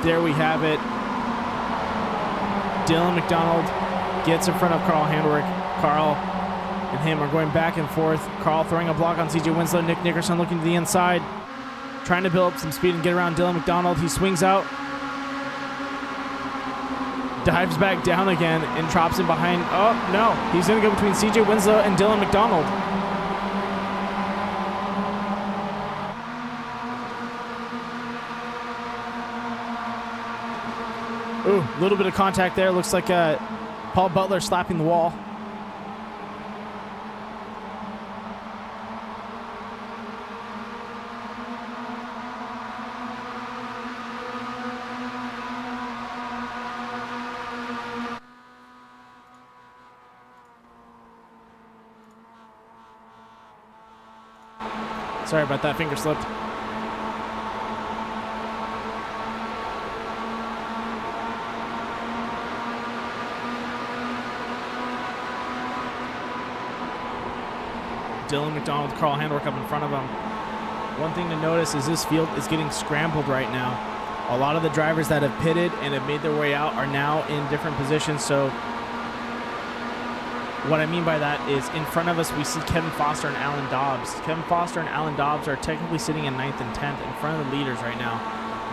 There we have it. Dylan McDonald gets in front of Carl Handwerk. Carl and him are going back and forth. Carl throwing a block on CJ Winslow. Nick Nickerson looking to the inside, trying to build up some speed and get around Dylan McDonald. He swings out, dives back down again, and drops in behind. Oh, no. He's going to go between CJ Winslow and Dylan McDonald. Ooh, a little bit of contact there. Looks like Paul Butler slapping the wall. Sorry about that, finger slipped. Dylan McDonald, Carl Handwerk up in front of him. One thing to notice is this field is getting scrambled right now. A lot of the drivers that have pitted and have made their way out are now in different positions. So what I mean by that is in front of us, we see Kevin Foster and Alan Dobbs. Kevin Foster and Alan Dobbs are technically sitting in 9th and 10th in front of the leaders right now.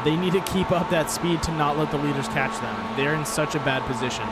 They need to keep up that speed to not let the leaders catch them. They're in such a bad position.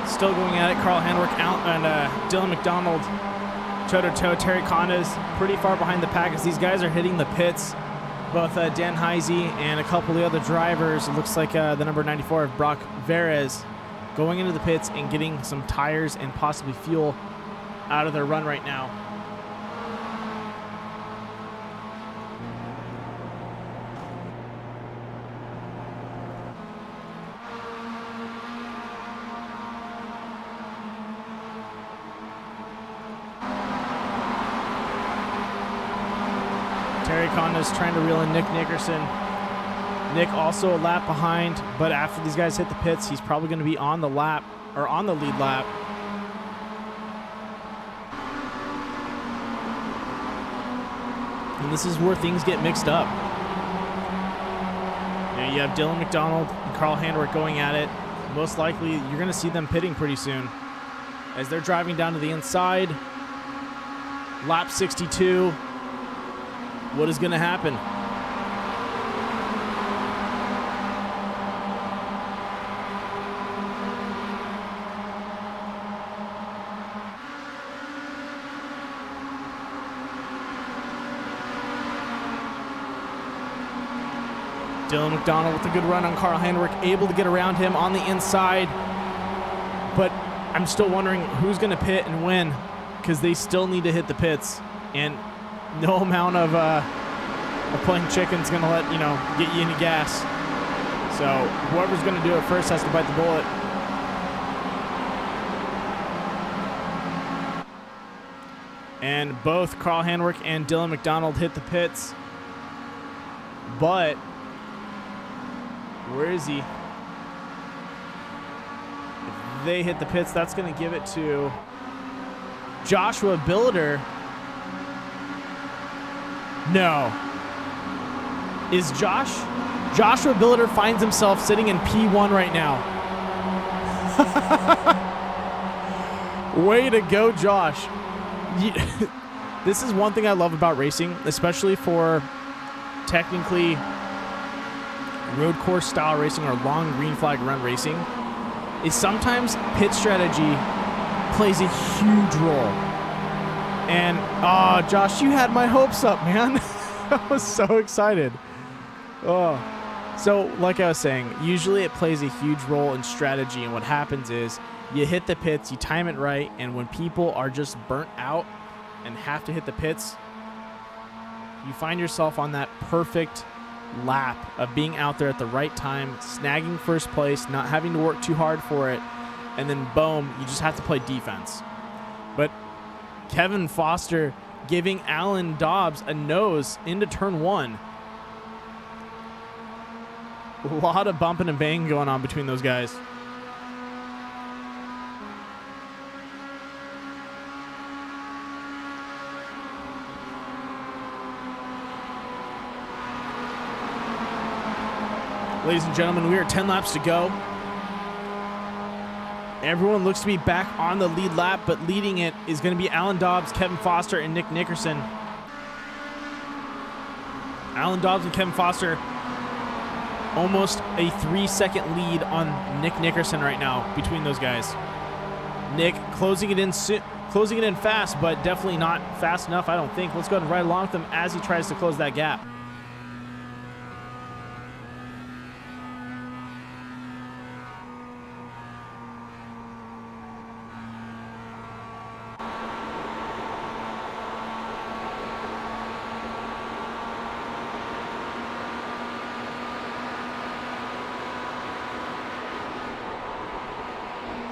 Still going at it, Carl Handwerk out and Dylan McDonald toe-to-toe. Terry Conda's pretty far behind the pack as these guys are hitting the pits. Both Dan Heisey and a couple of the other drivers. It looks like the number 94 of Brock Verez going into the pits and getting some tires and possibly fuel out of their run right now. Terry Conda's trying to reel in Nick Nickerson. Nick also a lap behind, but after these guys hit the pits, he's probably going to be on the lap or on the lead lap. And this is where things get mixed up. You have Dylan McDonald and Carl Handwerk going at it. Most likely, you're going to see them pitting pretty soon as they're driving down to the inside. Lap 62. What is going to happen? Dylan McDonald with a good run on Carl Handwerk, able to get around him on the inside. But I'm still wondering who's going to pit and when, because they still need to hit the pits. And no amount of playing chicken's going to let, get you any gas. So whoever's going to do it first has to bite the bullet. And both Carl Handwerk and Dylan McDonald hit the pits. But where is he? If they hit the pits, that's going to give it to Joshua Billiter. No. Is Joshua Billiter finds himself sitting in P1 right now. Way to go, Josh. This is one thing I love about racing, especially for technically road course style racing or long green flag run racing, is sometimes pit strategy plays a huge role. And Josh, you had my hopes up, man. I was so excited. So like I was saying, usually it plays a huge role in strategy, and what happens is you hit the pits, you time it right, and when people are just burnt out and have to hit the pits, you find yourself on that perfect lap of being out there at the right time, snagging first place, not having to work too hard for it, and then boom, you just have to play defense. But Kevin Foster giving Alan Dobbs a nose into turn one. A lot of bumping and banging going on between those guys. Ladies and gentlemen, we are 10 laps to go. Everyone looks to be back on the lead lap, but leading it is going to be Alan Dobbs, Kevin Foster, and Nick Nickerson. Alan Dobbs and Kevin Foster almost a 3-second lead on Nick Nickerson right now between those guys. Nick closing it in fast, but definitely not fast enough, I don't think. Let's go ahead and ride along with him as he tries to close that gap.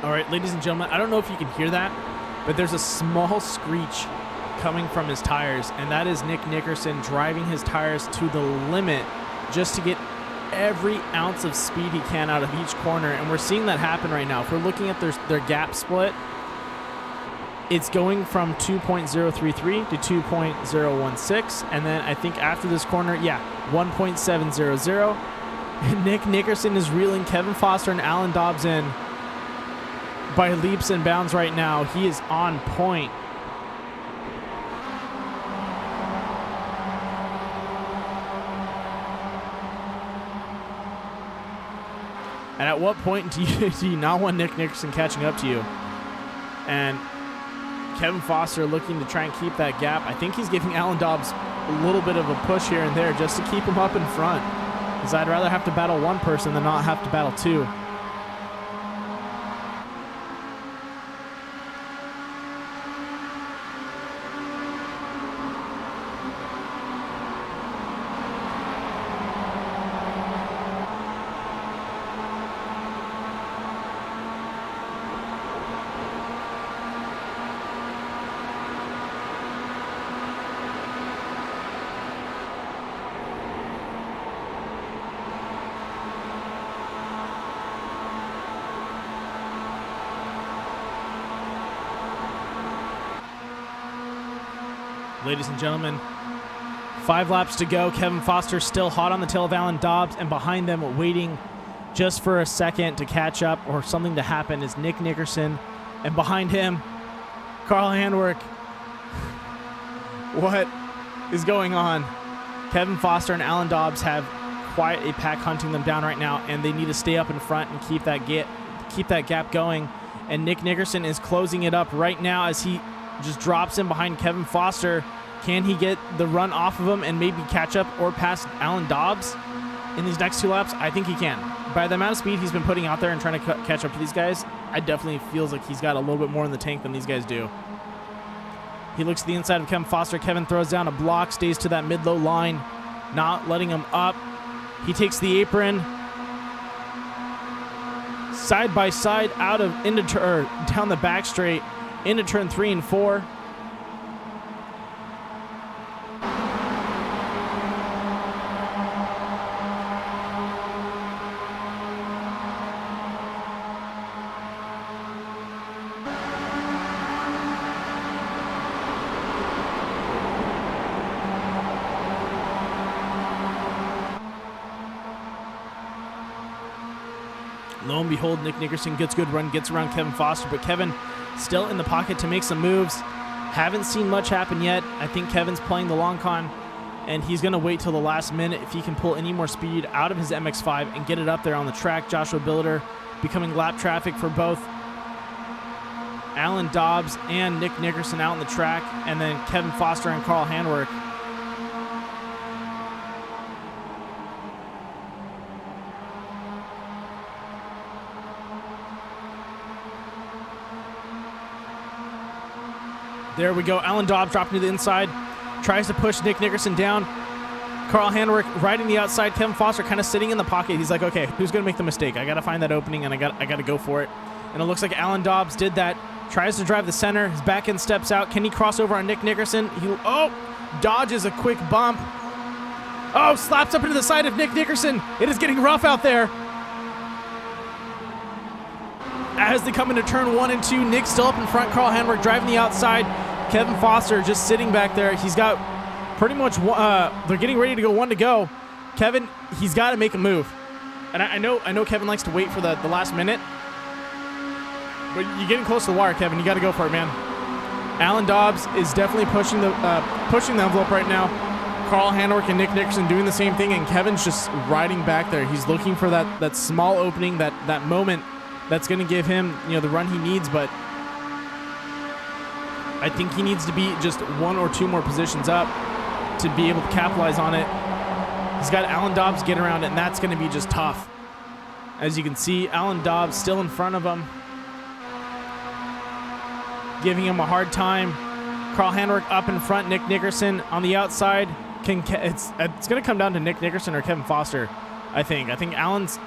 All right, ladies and gentlemen, I don't know if you can hear that, but there's a small screech coming from his tires, and that is Nick Nickerson driving his tires to the limit just to get every ounce of speed he can out of each corner, and we're seeing that happen right now. If we're looking at their gap split, it's going from 2.033 to 2.016, and then I think after this corner, 1.700. And Nick Nickerson is reeling Kevin Foster and Alan Dobbs in by leaps and bounds right now. He is on point. And at what point do you not want Nick Nickerson catching up to you? And Kevin Foster looking to try and keep that gap. I think he's giving Alan Dobbs a little bit of a push here and there just to keep him up in front, because I'd rather have to battle one person than not have to battle two. Ladies and gentlemen, 5 laps to go. Kevin Foster still hot on the tail of Alan Dobbs, and behind them, waiting just for a second to catch up or something to happen, is Nick Nickerson. And behind him, Carl Handwerk. What is going on? Kevin Foster and Alan Dobbs have quite a pack hunting them down right now, and they need to stay up in front and keep that gap going. And Nick Nickerson is closing it up right now as he just drops in behind Kevin Foster. Can he get the run off of him and maybe catch up or pass Alan Dobbs in these next 2 laps? I think he can. By the amount of speed he's been putting out there and trying to catch up to these guys, I definitely feels like he's got a little bit more in the tank than these guys do. He looks to the inside of Kevin Foster. Kevin throws down a block, stays to that mid-low line, not letting him up. He takes the apron, side by side down the back straight into turn 3 and 4. Lo and behold, Nick Nickerson gets good run, gets around Kevin Foster, but Kevin still in the pocket to make some moves. Haven't seen much happen yet. I think Kevin's playing the long con, and he's going to wait till the last minute if he can pull any more speed out of his MX-5 and get it up there on the track. Joshua Billiter becoming lap traffic for both Alan Dobbs and Nick Nickerson out on the track, and then Kevin Foster and Carl Handwerk. There we go. Alan Dobbs dropping to the inside. Tries to push Nick Nickerson down. Carl Handwerk riding the outside. Kevin Foster kind of sitting in the pocket. He's like, okay, who's going to make the mistake? I got to find that opening, and I got to go for it. And it looks like Alan Dobbs did that. Tries to drive the center. His back end steps out. Can he cross over on Nick Nickerson? Dodges a quick bump. Oh, slaps up into the side of Nick Nickerson. It is getting rough out there. As they come into turn 1 and 2, Nick still up in front. Carl Handwerk driving the outside. Kevin Foster just sitting back there. He's got pretty much, they're getting ready to go 1 to go. Kevin, he's got to make a move. And I know Kevin likes to wait for the last minute. But you're getting close to the wire, Kevin. You got to go for it, man. Alan Dobbs is definitely pushing the envelope right now. Carl Handwerk and Nick Nickerson doing the same thing, and Kevin's just riding back there. He's looking for that small opening, that moment that's going to give him, the run he needs. But I think he needs to be just 1 or 2 more positions up to be able to capitalize on it. He's got Alan Dobbs getting around it, and that's going to be just tough. As you can see, Alan Dobbs still in front of him, giving him a hard time. Carl Handwerk up in front, Nick Nickerson on the outside. It's going to come down to Nick Nickerson or Kevin Foster, I think. I think Alan's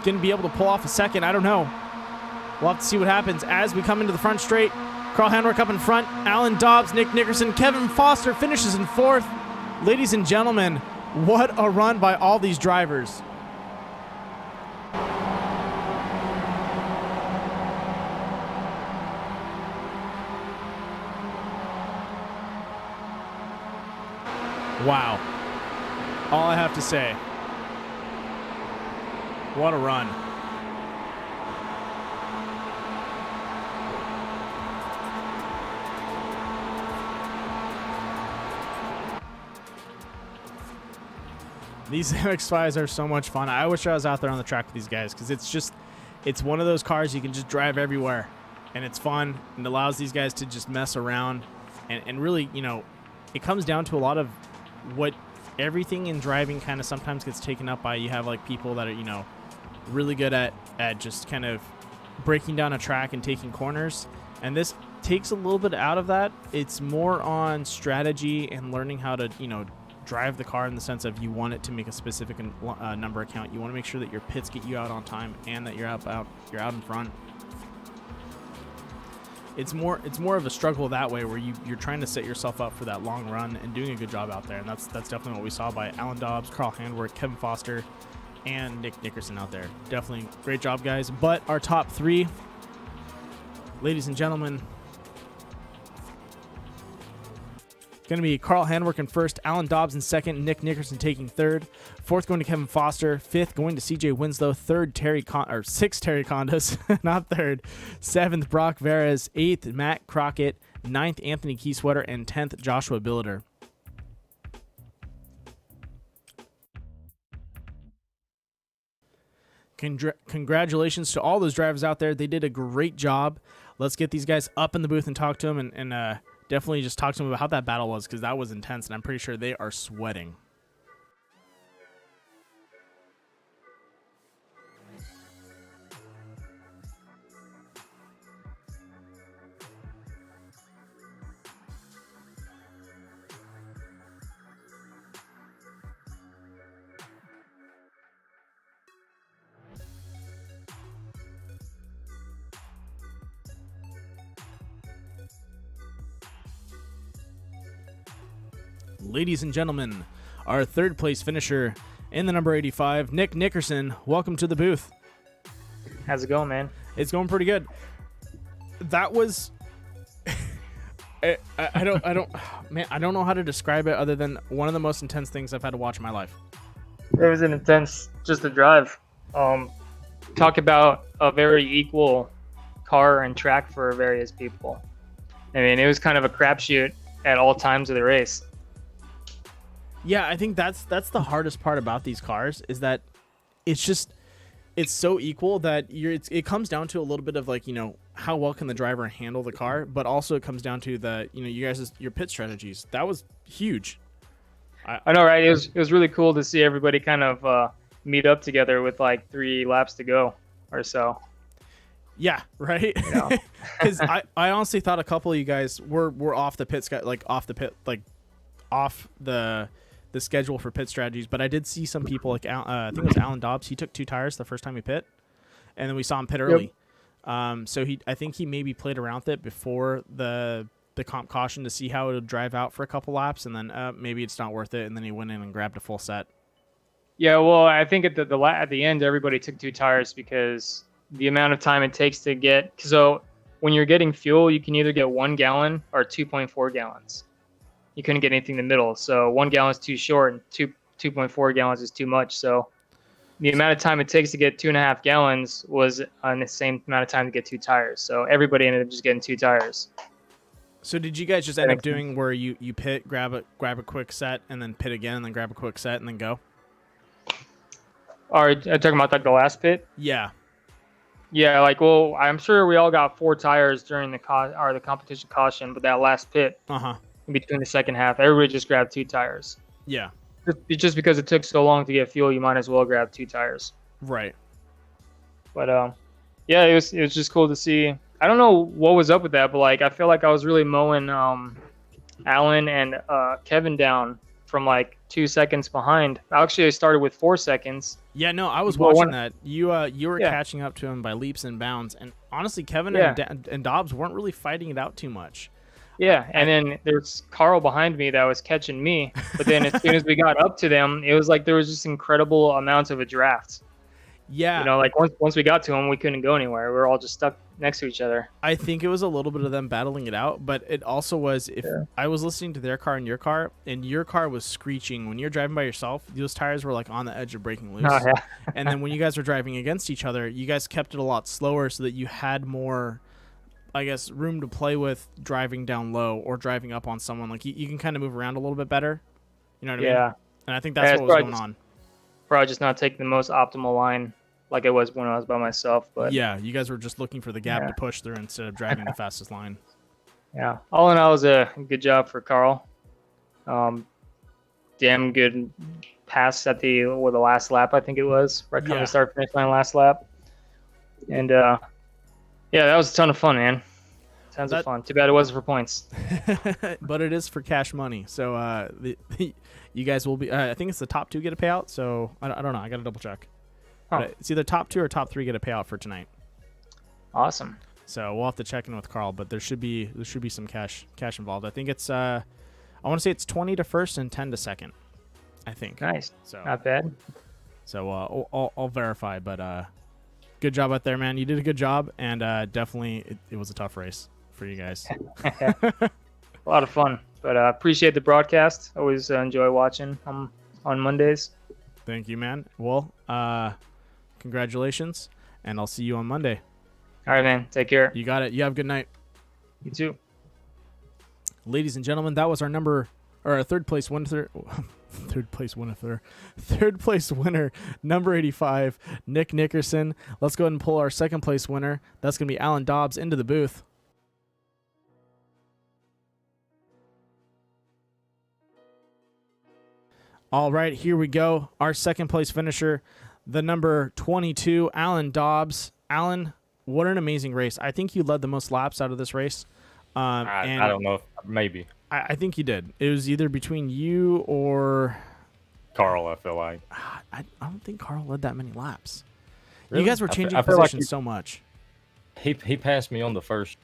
going to be able to pull off a second. I don't know. We'll have to see what happens as we come into the front straight. Carl Handwerk up in front, Alan Dobbs, Nick Nickerson, Kevin Foster finishes in 4th. Ladies and gentlemen, what a run by all these drivers. Wow. All I have to say. What a run. These MX-5s are so much fun. I wish I was out there on the track with these guys because it's one of those cars you can just drive everywhere. And it's fun and allows these guys to just mess around. And really, it comes down to a lot of what everything in driving kind of sometimes gets taken up by. You have like people that are, really good at just kind of breaking down a track and taking corners. And this takes a little bit out of that. It's more on strategy and learning how to, drive the car in the sense of you want it to make a specific number count. You want to make sure that your pits get you out on time and that you're out in front. It's more of a struggle that way where you're trying to set yourself up for that long run and doing a good job out there. And that's definitely what we saw by Alan Dobbs, Carl Handwerk, Kevin Foster, and Nick Nickerson out there. Definitely great job, guys. But our top 3, ladies and gentlemen, going to be Carl Handwerk in 1st, Alan Dobbs in 2nd, Nick Nickerson taking 3rd, 4th going to Kevin Foster, 5th going to CJ Winslow, 6th Terry Condos, not 3rd, 7th Brock Veras, 8th Matt Crockett, 9th Anthony Keysweater, and 10th Joshua Billiter. Congratulations to all those drivers out there. They did a great job. Let's get these guys up in the booth and talk to them and definitely just talk to them about how that battle was, because that was intense, and I'm pretty sure they are sweating. Ladies and gentlemen, our 3rd place finisher in the number 85, Nick Nickerson. Welcome to the booth. How's it going, man? It's going pretty good. That was I don't know how to describe it other than one of the most intense things I've had to watch in my life. It was an intense just to drive. Talk about a very equal car and track for various people. I mean, it was kind of a crapshoot at all times of the race. Yeah, I think that's the hardest part about these cars is that it's so equal that it comes down to a little bit of like, how well can the driver handle the car, but also it comes down to you guys' your pit strategies. That was huge. I know, right? It was really cool to see everybody kind of meet up together with like 3 laps to go or so. Yeah, right. Because I honestly thought a couple of you guys were off the pit off the schedule for pit strategies, but I did see some people like I think it was Alan Dobbs. He took 2 tires the first time he pit, and then we saw him pit early. Yep. So I think he maybe played around with it before the comp caution to see how it would drive out for a couple laps, and then maybe it's not worth it, and then he went in and grabbed a full set. Yeah, well, I think at the end everybody took 2 tires because the amount of time it takes to get. So when you're getting fuel, you can either get 1 gallon or 2.4 gallons. You couldn't get anything in the middle. So 1 gallon is too short and 2.4 gallons is too much. So the amount of time it takes to get 2.5 gallons was on the same amount of time to get 2 tires. So everybody ended up just getting 2 tires. So did you guys just end up doing where you pit, grab a quick set, and then pit again, and then grab a quick set, and then go? Are you talking about like the last pit? Yeah. Yeah, like, well, I'm sure we all got 4 tires during the competition caution, but that last pit, in between the second half, everybody just grabbed 2 tires. Yeah. Just because it took so long to get fuel, you might as well grab 2 tires. Right. But yeah, it was just cool to see. I don't know what was up with that, but like I feel like I was really mowing Alan and Kevin down from like 2 seconds behind. Actually, I started with 4 seconds. Yeah, no, I was watching that. You were catching up to him by leaps and bounds, and honestly, Kevin and Dobbs weren't really fighting it out too much. Yeah, and then there's Carl behind me that was catching me, but then as soon as we got up to them, it was like there was just incredible amounts of a draft. Yeah. You know, like once we got to them, we couldn't go anywhere. We were all just stuck next to each other. I think it was a little bit of them battling it out, but it also was I was listening to their car and your car was screeching. When you're driving by yourself, those tires were like on the edge of breaking loose. Oh, yeah. And then when you guys were driving against each other, you guys kept it a lot slower so that you had more, I guess, room to play with driving down low or driving up on someone. Like you can kind of move around a little bit better. You know what I mean? Yeah. And I think that's what was going on. Probably just not taking the most optimal line like it was when I was by myself. But yeah, you guys were just looking for the gap to push through instead of driving the fastest line. Yeah. All in all, it was a good job for Carl. Damn good pass at the last lap, I think it was. Right when we started finish line last lap. And yeah, that was a ton of fun, man. Tons of fun. Too bad it wasn't for points. But it is for cash money. So you guys will be. I think it's the top 2 get a payout. So I don't know. I got to double check. Huh. It's either top 2 or top 3 get a payout for tonight. Awesome. So we'll have to check in with Carl, but there should be some cash involved. I think it's I want to say it's 20 to first and 10 to second. I think. Nice. So not bad. So I'll verify, but good job out there, man. You did a good job, and definitely it was a tough race for you guys. A lot of fun, but appreciate the broadcast. Always enjoy watching on Mondays. Thank you, man. Well, congratulations, and I'll see you on Monday. All right, man. Take care. You got it. You have a good night. You too. Ladies and gentlemen, that was our third place winner. Third place winner, number 85, Nick Nickerson. Let's go ahead and pull our second place winner. That's going to be Alan Dobbs into the booth. All right, here we go. Our second place finisher, the number 22, Alan Dobbs. Alan, what an amazing race. I think you led the most laps out of this race. I don't know. Maybe. I think you did. It was either between you or Carl, I feel like. I don't think Carl led that many laps. Really? You guys were changing I feel like positions so much. He passed me on the first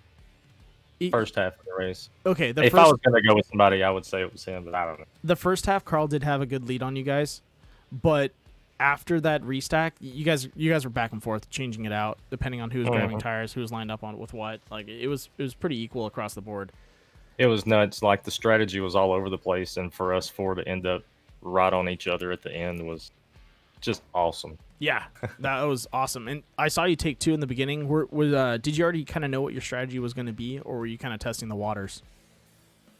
half of the race. Okay. If I was going to go with somebody, I would say it was him, but I don't know. The first half, Carl did have a good lead on you guys, but after that restack, you guys were back and forth, changing it out depending on who was grabbing tires, who was lined up on with what. Like it was pretty equal across the board. It was nuts. Like the strategy was all over the place, and for us 4 to end up right on each other at the end was just awesome. Yeah, that was awesome. And I saw you take 2 in the beginning. Did you already kind of know what your strategy was going to be, or were you kind of testing the waters?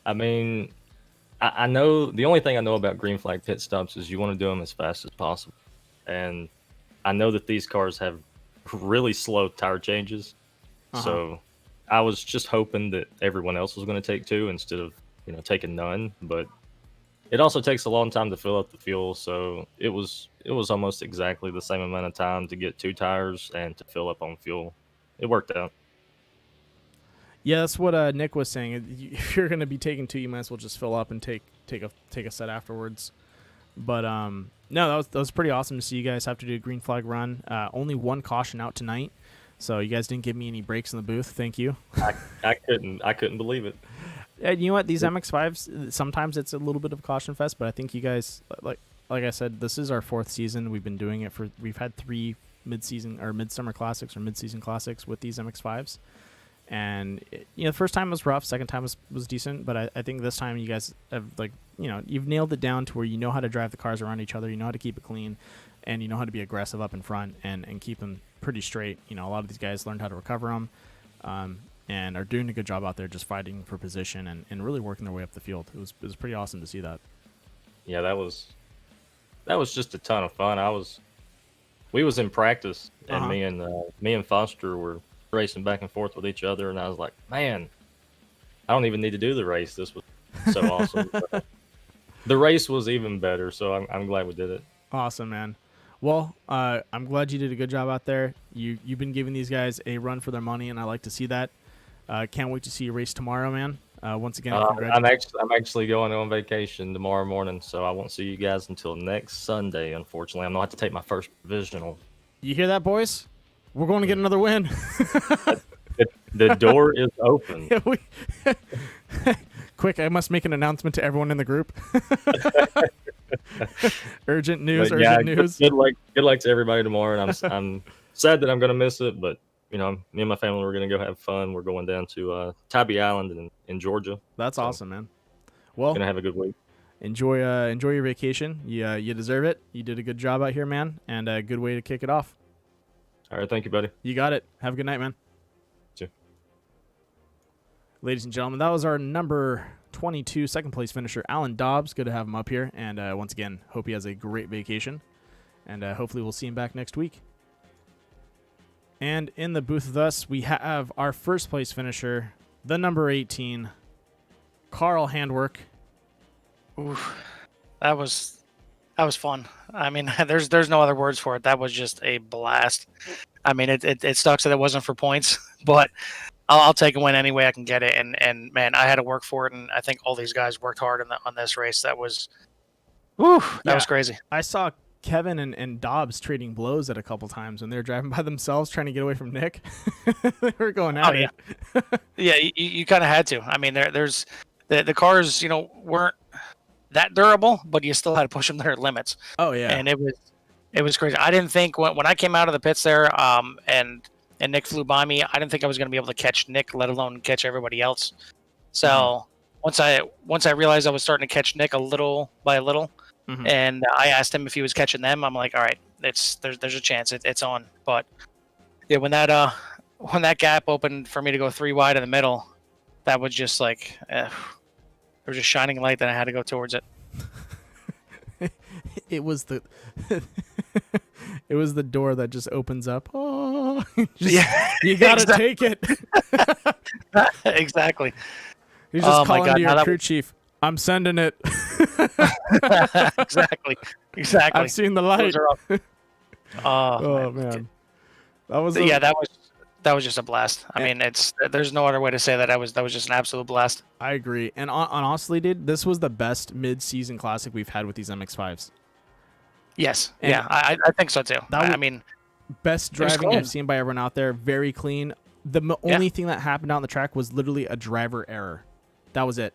I mean, I know the only thing I know about green flag pit stops is you want to do them as fast as possible. And I know that these cars have really slow tire changes. So I was just hoping that everyone else was going to take 2 instead of, taking none. But it also takes a long time to fill up the fuel. So it was almost exactly the same amount of time to get 2 tires and to fill up on fuel. It worked out. Yeah, that's what Nick was saying. If you're going to be taking 2, you might as well just fill up and take a set afterwards. But no, that was pretty awesome to see you guys have to do a green flag run. Only 1 caution out tonight, so you guys didn't give me any breaks in the booth. Thank you. I couldn't believe it. And you know what? These MX-5s, sometimes it's a little bit of a caution fest, but I think you guys, like I said, this is our 4th season. We've been doing it we've had 3 mid-season or midsummer classics or mid-season classics with these MX-5s. And the first time was rough, second time was decent, but I think this time you guys have you've nailed it down to where you know how to drive the cars around each other, you know how to keep it clean, and you know how to be aggressive up in front and keep them pretty straight. You know, a lot of these guys learned how to recover them, and are doing a good job out there just fighting for position and really working their way up the field. It was pretty awesome to see that. Yeah, that was just a ton of fun. We was in practice, and me and Foster were racing back and forth with each other, and I was like, man, I don't even need to do the race. This was so awesome. The race was even better, so I'm glad we did it. Awesome, man. Well, I'm glad you did a good job out there. You've been giving these guys a run for their money, and I like to see that. Can't wait to see you race tomorrow, man. Once again, I'm actually going on vacation tomorrow morning, so I won't see you guys until next Sunday. Unfortunately, I'm gonna have to take my first provisional. You hear that, boys? We're going to get another win. The door is open. Quick, I must make an announcement to everyone in the group. Urgent news. Good luck to everybody tomorrow. And I'm sad that I'm gonna miss it, but you know, me and my family, we're going to go have fun. We're going down to Tybee Island in Georgia. That's awesome, man. Well, going to have a good week. Enjoy your vacation. You deserve it. You did a good job out here, man, and a good way to kick it off. All right. Thank you, buddy. You got it. Have a good night, man. Sure. Ladies and gentlemen, that was our number 22 second place finisher, Alan Dobbs. Good to have him up here. And once again, hope he has a great vacation. And hopefully we'll see him back next week. And in the booth with us, we have our first place finisher, the number 18, Carl Handwerk. Oof, that was fun. I mean, there's no other words for it. That was just a blast. I mean, it sucks that it wasn't for points, but I'll take a win any way I can get it. And man, I had to work for it, and I think all these guys worked hard on this race. That was, that was crazy. I saw Kevin and Dobbs trading blows at a couple times when they were driving by themselves trying to get away from Nick. They were going at it. Yeah, you kind of had to. I mean, there's the cars, you know, weren't that durable, but you still had to push them to their limits. Oh yeah, and it was crazy. I didn't think when I came out of the pits there, and Nick flew by me, I didn't think I was going to be able to catch Nick, let alone catch everybody else. So once I realized I was starting to catch Nick a little by a little. And I asked him if he was catching them. I'm like, all right, there's a chance it's on. But yeah, when that gap opened for me to go 3 wide in the middle, that was just like there was a shining light that I had to go towards it. It was the door that just opens up. Oh, you gotta take it. Exactly. He's just calling to your crew chief. I'm sending it. Exactly. I've seen the light. Oh man, that was just a blast. I mean, there's no other way to say that. That was just an absolute blast. I agree. And honestly, dude, this was the best mid-season classic we've had with these MX-5s. Yes. And yeah, I think so too. I mean, best driving I've seen by everyone out there. Very clean. The only thing that happened out on the track was literally a driver error. That was it.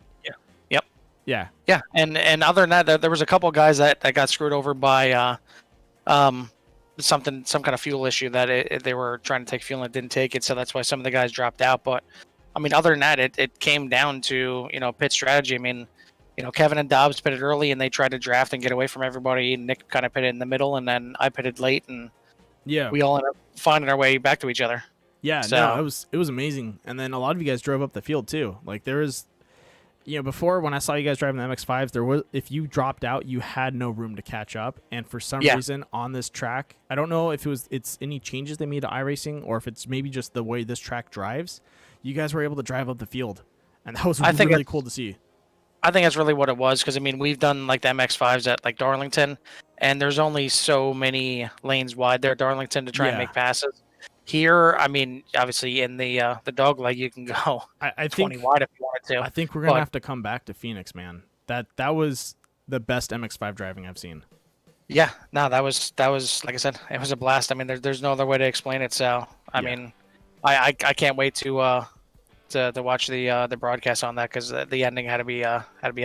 Yeah. Yeah, and other than that, there was a couple of guys that got screwed over by some kind of fuel issue that they were trying to take fuel and it didn't take it, so that's why some of the guys dropped out. But I mean, other than that, it came down to pit strategy. I mean, Kevin and Dobbs pitted early and they tried to draft and get away from everybody. Nick kind of pitted in the middle, and then I pitted late, and we all ended up finding our way back to each other. Yeah, so, no, it was amazing. And then a lot of you guys drove up the field too. Like there was. Before when I saw you guys driving the MX-5s, if you dropped out, you had no room to catch up. And for some reason on this track, I don't know if it's any changes they made to iRacing or if it's maybe just the way this track drives, you guys were able to drive up the field. And that was really cool to see. I think that's really what it was, because I mean, we've done like the MX-5s at like Darlington, and there's only so many lanes wide there at Darlington to try and make passes. Here, I mean, obviously in the dog leg, you can go I 20 wide if you wanted to. I think we're gonna have to come back to Phoenix, man. That was the best MX-5 driving I've seen. Yeah, no, that was like I said, it was a blast. I mean, there's no other way to explain it. So I mean, I can't wait to watch the broadcast on that, because the ending had to be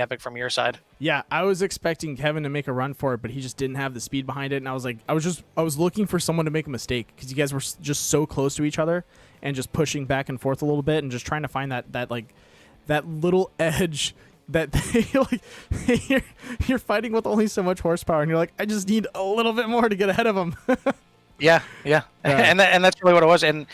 epic from your side. Yeah, I was expecting Kevin to make a run for it, but he just didn't have the speed behind it, and I was looking for someone to make a mistake, because you guys were just so close to each other and just pushing back and forth a little bit and just trying to find that little edge that you're fighting with only so much horsepower, and you're like, I just need a little bit more to get ahead of them. Yeah. And that's really what it was. And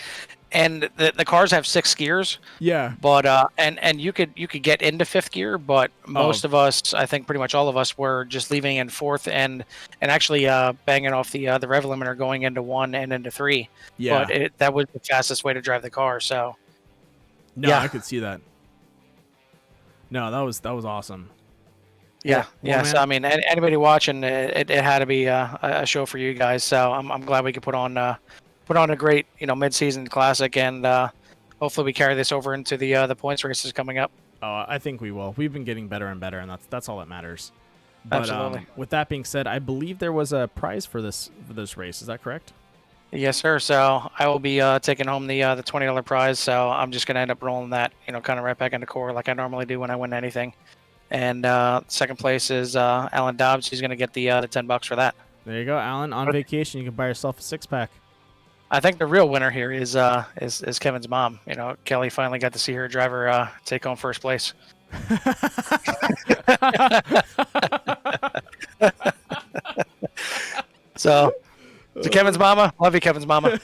the cars have 6 gears. Yeah. But and you could get into 5th gear, but most of us, I think pretty much all of us, were just leaving in 4th and actually banging off the rev limiter going into 1 and into 3. Yeah. But that was the fastest way to drive the car. So. No, yeah. I could see that. No, that was awesome. Yeah. Well, So I mean, anybody watching, it had to be a show for you guys. So I'm glad we could put on a great mid-season classic, and hopefully we carry this over into the points races coming up. Oh, I think we will. We've been getting better and better, and that's all that matters. But, Absolutely. With that being said, I believe there was a prize for this race. Is that correct? Yes, sir. So I will be taking home the $20 prize. So I'm just gonna end up rolling that, kind of right back into core like I normally do when I win anything. And second place is Alan Dobbs. He's gonna get the $10 for that. There you go, Alan. On vacation, you can buy yourself a 6-pack. I think the real winner here is Kevin's mom. Kelly finally got to see her driver take home first place. So, to Kevin's mama, love you, Kevin's mama.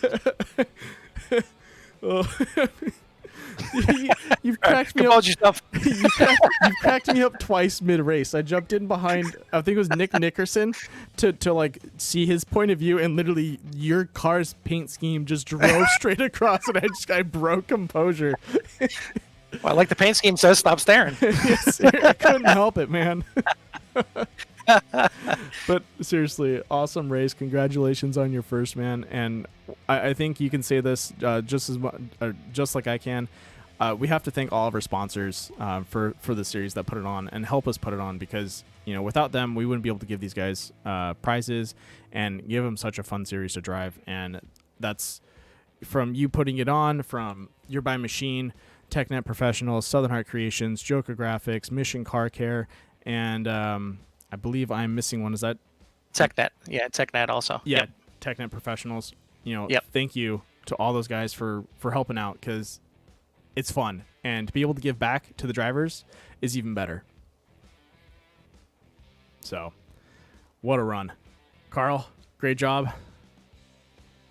You've cracked me up. You've cracked me up twice mid-race. I jumped in behind, I think it was Nick Nickerson, to like see his point of view, and literally your car's paint scheme just drove straight across, and I broke composure. Well, like the paint scheme says, stop staring. Yes, I couldn't help it, man. But seriously, awesome race. Congratulations on your first, man. And I think you can say this just like I can. We have to thank all of our sponsors for the series that put it on and help us put it on, because without them we wouldn't be able to give these guys prizes and give them such a fun series to drive. And that's from you putting it on, from Your Buy Machine, TechNet Professionals, Southern Heart Creations, Joker Graphics, Mission Car Care, and I believe I'm missing one. Is that TechNet? Yeah, TechNet also. Yeah, Yep. TechNet Professionals. Yep. Thank you to all those guys for helping out, because it's fun, and to be able to give back to the drivers is even better. So, what a run. Carl, great job.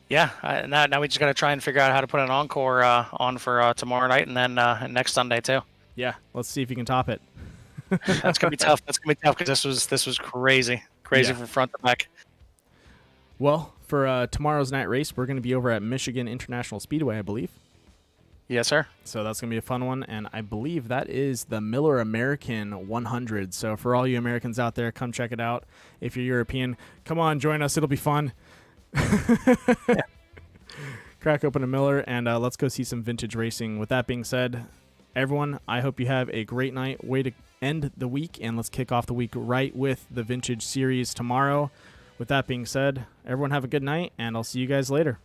Yeah, now we just got to try and figure out how to put an encore on for tomorrow night, and then next Sunday too. Yeah, let's see if you can top it. That's gonna be tough. That's gonna be tough, because this was crazy from front to back. Well, for tomorrow's night race, we're going to be over at Michigan International Speedway, I believe. Yes, sir. So that's going to be a fun one, and I believe that is the Miller American 100. So for all you Americans out there, come check it out. If you're European, come on, join us. It'll be fun. Yeah. Crack open a Miller, and let's go see some vintage racing. With that being said, everyone, I hope you have a great night. Way to end the week, and let's kick off the week right with the Vintage Series tomorrow. With that being said, everyone have a good night, and I'll see you guys later.